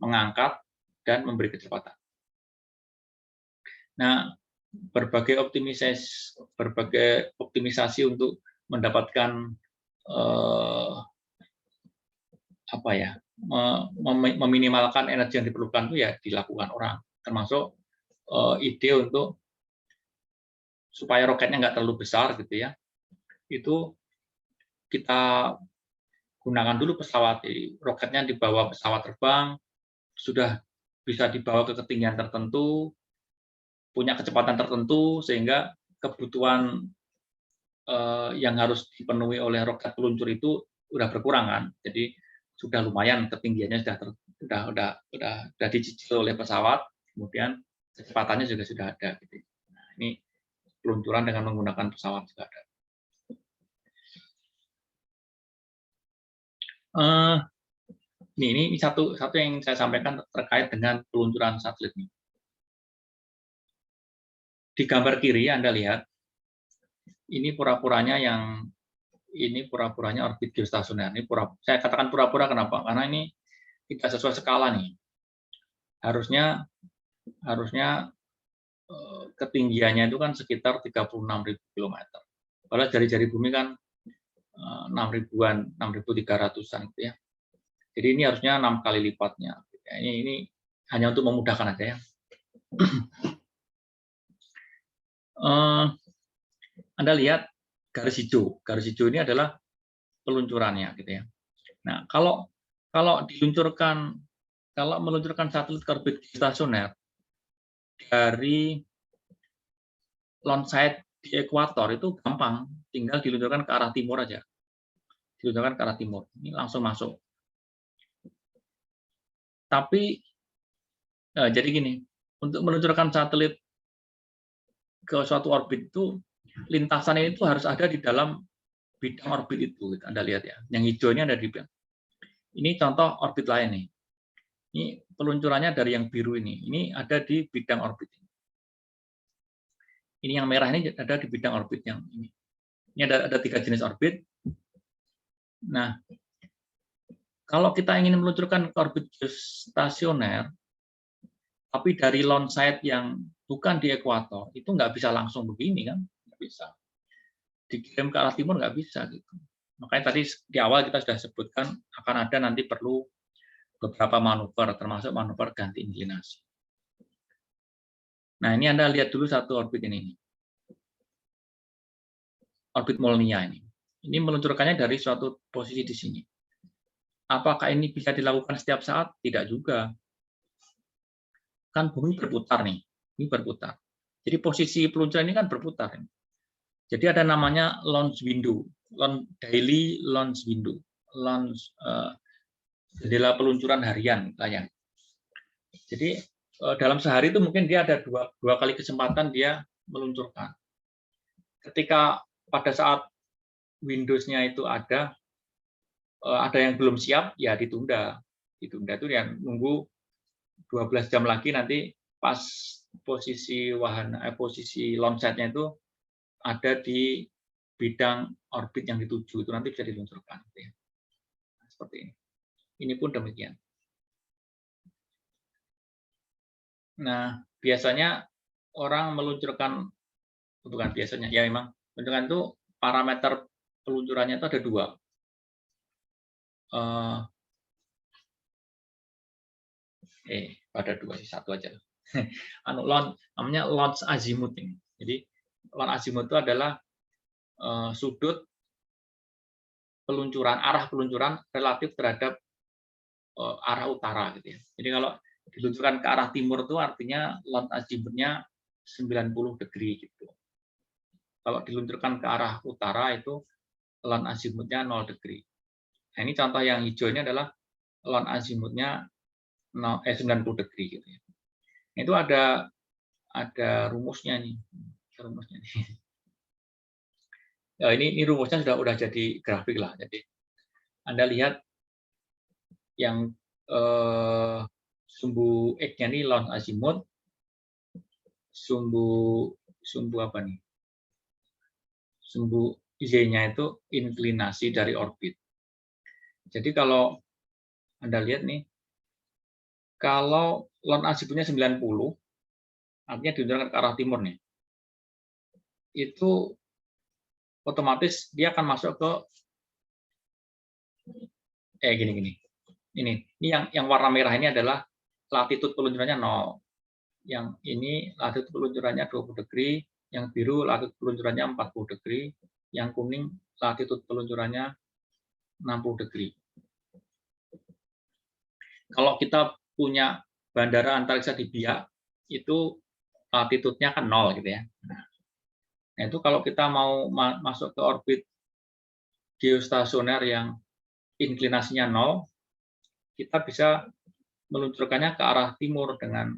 mengangkat dan memberi kecepatan. Nah, berbagai optimisasi untuk mendapatkan meminimalkan energi yang diperlukan itu ya dilakukan orang, termasuk ide untuk supaya roketnya nggak terlalu besar gitu ya, itu kita gunakan dulu pesawat. Jadi, roketnya dibawa pesawat terbang, sudah bisa dibawa ke ketinggian tertentu, punya kecepatan tertentu, sehingga kebutuhan yang harus dipenuhi oleh roket peluncur itu udah berkurang kan. Jadi sudah lumayan ketinggiannya sudah dicicil oleh pesawat, kemudian kecepatannya juga sudah ada. Gitu. Nah, ini peluncuran dengan menggunakan pesawat juga ada. Ini satu yang saya sampaikan terkait dengan peluncuran satelit ini. Di gambar kiri Anda lihat, ini pura-puranya orbit geostasioner. Ini saya katakan pura-pura kenapa? Karena ini tidak sesuai skala nih. Harusnya ketinggiannya itu kan sekitar 36.000 km. Padahal jari-jari bumi kan 6.000-an, 6.300-an gitu ya. Jadi ini harusnya 6 kali lipatnya. Ini hanya untuk memudahkan aja ya. Anda lihat garis hijau. Garis hijau ini adalah peluncurannya gitu ya. Nah, kalau meluncurkan satelit ke orbit geostasioner dari launch site di ekuator itu gampang, tinggal diluncurkan ke arah timur aja. Diluncurkan ke arah timur. Ini langsung masuk. Tapi jadi gini, untuk meluncurkan satelit ke suatu orbit itu lintasannya itu harus ada di dalam bidang orbit itu. Anda lihat ya, yang hijau ini ada di bidang. Ini contoh orbit lain nih. Ini peluncurannya dari yang biru ini. Ini ada di bidang orbit. Ini yang merah ini ada di bidang orbit yang ini. Ini ada 3 jenis orbit. Nah, kalau kita ingin meluncurkan ke orbit geostasioner, tapi dari launch site yang bukan di ekuator, itu nggak bisa langsung begini kan, nggak bisa. Dikirim ke arah timur nggak bisa gitu. Makanya tadi di awal kita sudah sebutkan akan ada nanti perlu beberapa manuver, termasuk manuver ganti inklinasi. Nah, ini Anda lihat dulu satu orbit ini. Orbit Molnia ini. Ini meluncurkannya dari suatu posisi di sini. Apakah ini bisa dilakukan setiap saat? Tidak juga. Kan bumi berputar nih. Ini berputar. Jadi posisi peluncuran ini kan berputar. Jadi ada namanya launch window, daily launch window, jendela peluncuran harian kayak. Jadi dalam sehari itu mungkin dia ada dua kali kesempatan dia meluncurkan. Ketika pada saat Windows-nya itu ada yang belum siap, ya ditunda. Ditunda itu yang nunggu 12 jam lagi nanti pas posisi wahana, posisi launch-nya itu ada di bidang orbit yang dituju, itu nanti bisa diluncurkan. Seperti ini. Ini pun demikian. Nah, biasanya orang meluncurkan, bukan biasanya, ya memang, meluncurkan itu parameter peluncurannya itu ada dua. Ada dua, satu aja. Namanya launch azimuth ini. Jadi, launch azimuth itu adalah sudut peluncuran, arah peluncuran relatif terhadap arah utara gitu ya. Jadi kalau diluncurkan ke arah timur itu artinya launch azimuthnya 90 degree gitu. Kalau diluncurkan ke arah utara itu launch azimuthnya 0 degree. Nah, ini contoh yang hijau ini adalah launch azimuthnya 90 degree gitu ya. Itu ada rumusnya nih. Rumusnya nih. Ya, ini rumusnya sudah jadi grafik lah. Jadi Anda lihat yang sumbu X-nya ini launch azimuth, sumbu apa nih? Sumbu Y-nya itu inklinasi dari orbit. Jadi kalau Anda lihat nih, kalau launch azimuthnya 90, artinya diluncurkan ke arah timur nih. Itu otomatis dia akan masuk ke gini. Ini yang warna merah ini adalah latitude peluncurannya 0. Yang ini latitude peluncurannya 20 degree, yang biru latitude peluncurannya 40 degree, yang kuning latitude peluncurannya 60 degree. Kalau kita punya bandara antariksa di Biak, itu latitude-nya kan 0 gitu ya. Nah, itu kalau kita mau masuk ke orbit geostasioner yang inklinasinya 0, kita bisa meluncurkannya ke arah timur dengan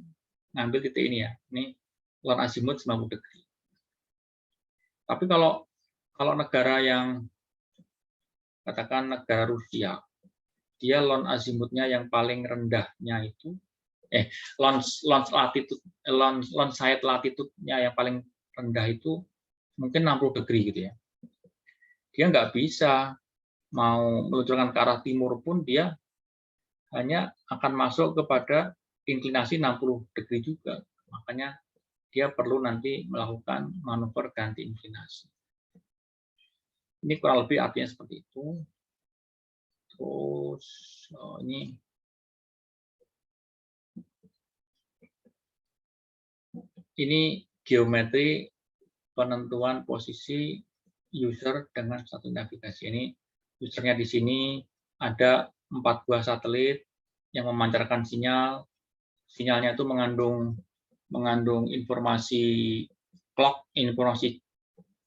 ngambil titik ini ya. Ini launch azimuth 90 degree. Tapi kalau negara yang katakan negara Rusia, dia launch azimuthnya yang paling rendahnya itu launch side latitude-nya yang paling rendah itu mungkin 60 degree gitu ya. Dia nggak bisa mau meluncurkan ke arah timur pun dia hanya akan masuk kepada inklinasi 60 degree juga. Makanya dia perlu nanti melakukan manuver ganti inklinasi. Ini kurang lebih artinya seperti itu. Terus ini geometri penentuan posisi user dengan satu navigasi. Ini usernya di sini ada 4 buah satelit yang memancarkan sinyal. Sinyalnya itu mengandung informasi clock, informasi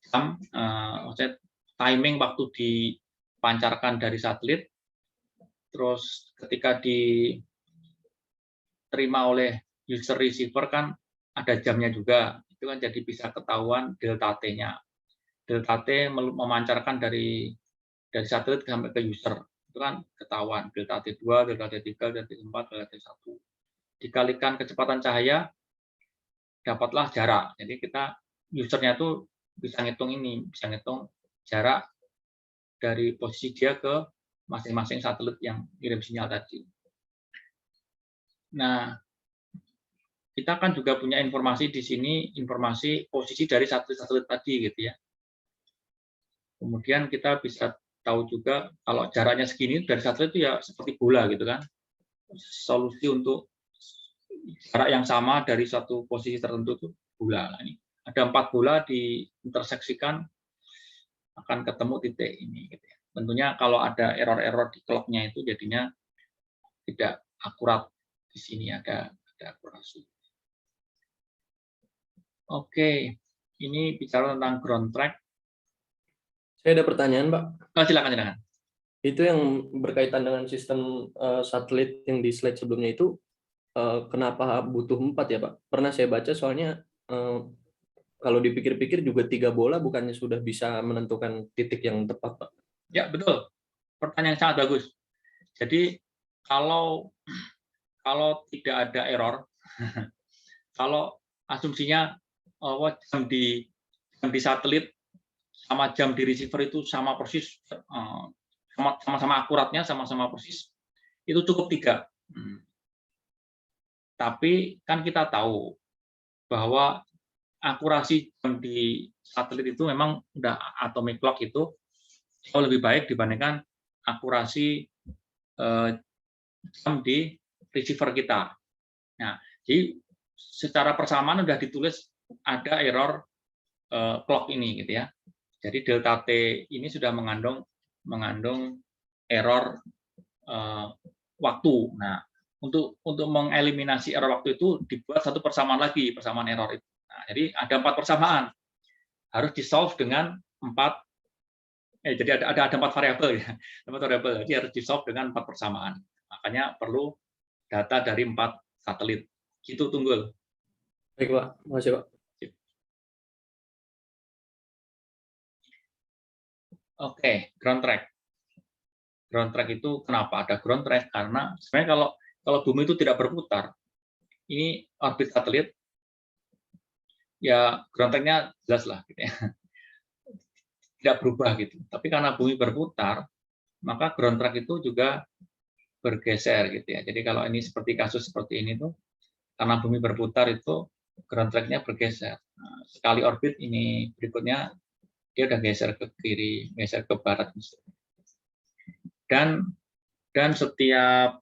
jam, timing waktu dipancarkan dari satelit. Terus ketika diterima oleh user receiver kan ada jamnya juga. Itu kan jadi bisa ketahuan delta T-nya. Delta T memancarkan dari satelit sampai ke user. Itu kan ketahuan delta T2, delta T3, delta T4, delta T1. Dikalikan kecepatan cahaya, dapatlah jarak. Jadi kita usernya tuh bisa ngitung jarak dari posisi dia ke masing-masing satelit yang kirim sinyal tadi. Nah, kita kan juga punya informasi di sini, informasi posisi dari satelit-satelit tadi gitu ya. Kemudian kita bisa tahu juga kalau jaraknya segini dari satelit itu ya seperti bola gitu kan. Solusi untuk jarak yang sama dari suatu posisi tertentu itu bola. Nah, ini ada 4 bola diinterseksikan akan ketemu titik ini gitu ya. Tentunya kalau ada error-error di clock-nya itu jadinya tidak akurat. Di sini ada akurasi. Oke, ini bicara tentang ground track. Saya ada pertanyaan, Pak. Oh, silakan. Itu yang berkaitan dengan sistem satelit yang di slide sebelumnya itu, kenapa butuh 4 ya, Pak? Pernah saya baca soalnya kalau dipikir-pikir juga 3 bola bukannya sudah bisa menentukan titik yang tepat, Pak? Ya, betul. Pertanyaan yang sangat bagus. Jadi kalau tidak ada error, kalau asumsinya jam di satelit sama jam di receiver itu sama persis, sama-sama akuratnya, sama-sama persis, itu cukup 3. Tapi kan kita tahu bahwa akurasi jam di satelit itu memang udah atomic clock itu jauh lebih baik dibandingkan akurasi jam di receiver kita. Nah, jadi secara persamaan sudah ditulis ada error clock ini gitu ya. Jadi delta T ini sudah mengandung error waktu. Nah, untuk mengeliminasi error waktu itu dibuat satu persamaan lagi, persamaan error itu. Nah, jadi ada 4 persamaan. Harus di-solve dengan 4 jadi ada 4 variabel ya. 4 variabel. Jadi harus di-solve dengan 4 persamaan. Makanya perlu data dari 4 satelit. Gitu, Tunggul. Baik, Pak. Terima kasih, Pak. Oke, ground track. Ground track itu kenapa ada ground track? Karena sebenarnya kalau bumi itu tidak berputar, ini orbit satelit, ya ground track-nya jelas lah, gitu ya. Tidak berubah gitu. Tapi karena bumi berputar, maka ground track itu juga bergeser gitu ya. Jadi kalau ini seperti kasus seperti ini tuh, karena bumi berputar itu ground track-nya bergeser. Nah, sekali orbit ini berikutnya dia udah geser ke kiri, geser ke barat. Dan setiap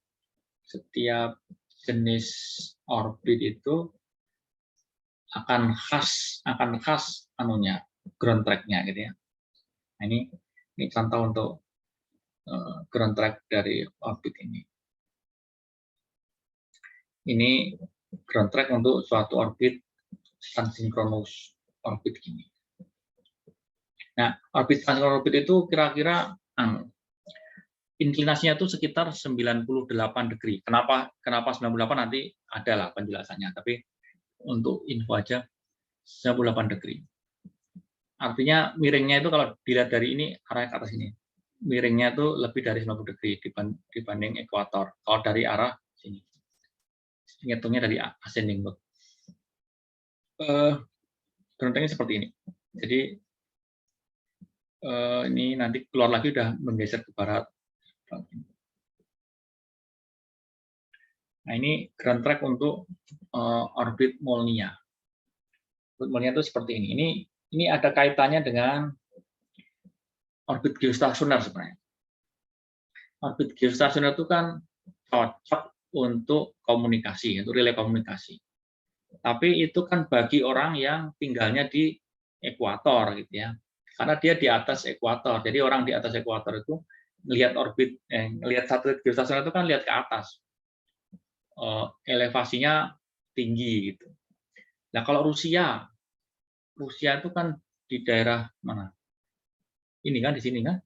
jenis orbit itu akan khas anunya ground track-nya gitu ya. Nah, ini contoh untuk ground track dari orbit ini. Ini ground track untuk suatu orbit sunchronous orbit ini. Nah, orbit sunchronous orbit itu kira-kira inklinasinya itu sekitar 98 degree. Kenapa 98 nanti adalah penjelasannya, tapi untuk info aja 98 degree. Artinya miringnya itu kalau dilihat dari ini arah ke atas ini, miringnya itu lebih dari 90 degree dibanding ekuator. Kalau dari arah sini, hitungnya dari ascending loop. Groundtracknya seperti ini. Jadi ini nanti keluar lagi udah menggeser ke barat. Nah, ini ground track untuk orbit Molniya. Orbit Molniya itu seperti ini. Ini ada kaitannya dengan orbit geostasioner sebenarnya. Orbit geostasioner itu kan cocok untuk komunikasi, untuk relay komunikasi. Tapi itu kan bagi orang yang tinggalnya di ekuator gitu ya. Karena dia di atas ekuator. Jadi orang di atas ekuator itu lihat orbit, lihat satelit geostasioner itu kan lihat ke atas, elevasinya tinggi gitu. Nah kalau Rusia itu kan di daerah mana? Ini kan di sini kan,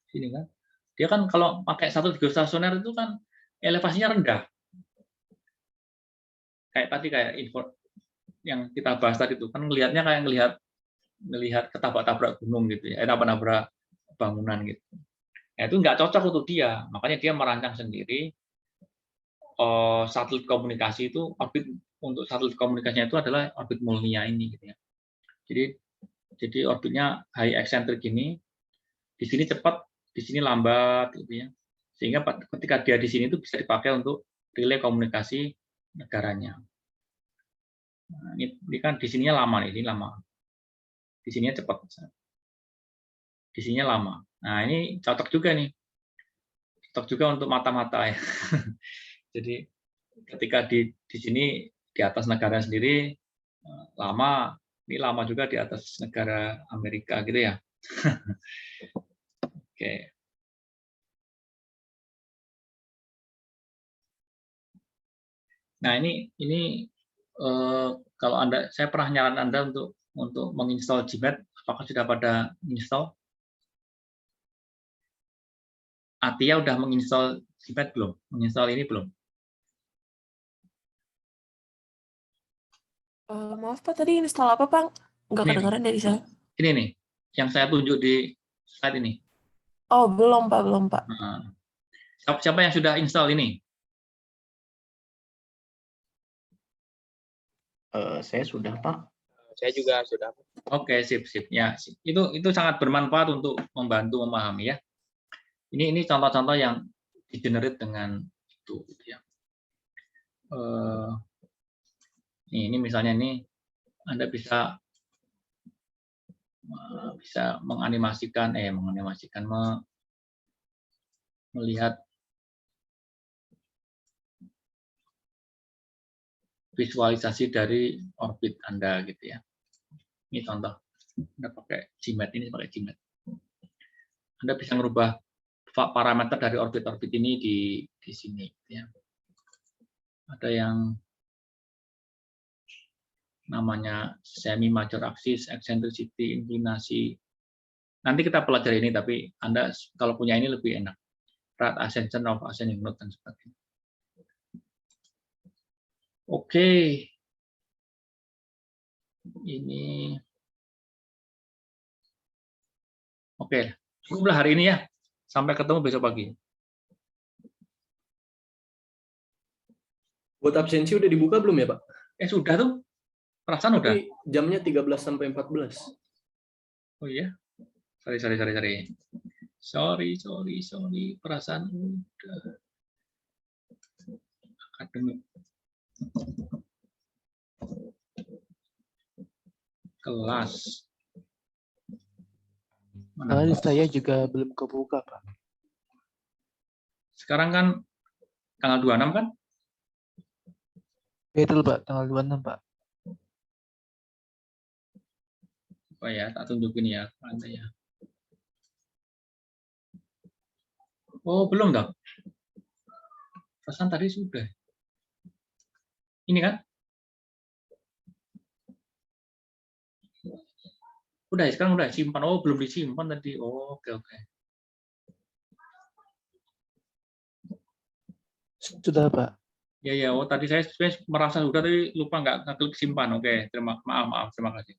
sini kan. Dia kan kalau pakai satelit geostasioner itu kan elevasinya rendah. Kayak info yang kita bahas tadi itu kan ngelihatnya kayak ngelihat ketabrak-tabrak gunung gitu ya, nabrak bangunan gitu. Nah, itu nggak cocok untuk dia, makanya dia merancang sendiri satelit komunikasi itu, orbit untuk satelit komunikasinya itu adalah orbit Molniya ini gitu ya. Jadi orbitnya high eccentric ini, di sini cepat, di sini lambat gitu ya. Sehingga ketika dia di sini itu bisa dipakai untuk relay komunikasi negaranya. Nah, ini kan di sininya lama nih, ini lama. Di sininya cepat. isinya lama. Nah, ini cocok juga nih. Cocok juga untuk mata-mata ya. Jadi ketika di sini di atas negara sendiri lama, ini lama juga di atas negara Amerika gitu ya. Oke. Nah, ini kalau saya pernah nyaran Anda untuk menginstal Gmat, apakah sudah pada install? Atia udah menginstal Gmat belum? Menginstal ini belum? Maaf Pak, tadi install apa Pak? Nggak Ini kedengeran dari saya. Ini nih, yang saya tunjuk di slide ini. Oh, belum Pak, belum Pak. Nah, siapa yang sudah install ini? Saya sudah, Pak. Saya juga sudah. Oke, sip. Ya, itu sangat bermanfaat untuk membantu memahami ya. Ini contoh-contoh yang di-generate dengan itu gitu ya. Ini misalnya Anda bisa melihat visualisasi dari orbit Anda gitu ya. Ini contoh. Anda pakai Gmat, ini pakai Gmat. Anda bisa merubah parameter dari orbit-orbit ini di sini gitu ya. Ada yang namanya semi major axis, eccentricity, inclinasi. Nanti kita pelajari ini, tapi Anda kalau punya ini lebih enak. Rate ascension of ascending node dan sebagainya. Oke. Ini oke. Cukuplah hari ini ya. Sampai ketemu besok pagi. Buat absensi udah dibuka belum ya, Pak? Sudah tuh. Perasaan udah. Tapi jamnya 13 sampai 14. Oh iya. Sorry. Sorry. Perasaan udah. Akademik. Kelas. Karena saya juga belum kebuka, Pak. Sekarang kan tanggal 26 kan? Betul, Pak. Tanggal 26, Pak. Apa ya? Tak tunjukin ya. Anda ya. Oh, belum dong. Pesan tadi sudah. Ini kan? Udah, sekarang udah simpan. Oh, belum disimpan tadi. Oh, oke. Sudah, Pak. Ya. Oh, tadi saya merasa sudah, tapi lupa nggak klik simpan. Oke, maaf. Terima kasih.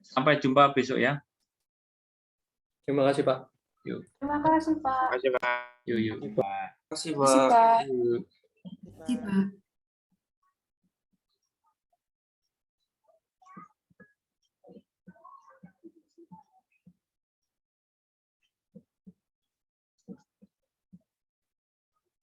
Sampai jumpa besok ya. Terima kasih, Pak. Yuk. Terima kasih Pak. Terima kasih, Pak. Yuk. Terima kasih, Terima kasih, Pak. Yuk. Terima kasih Pak.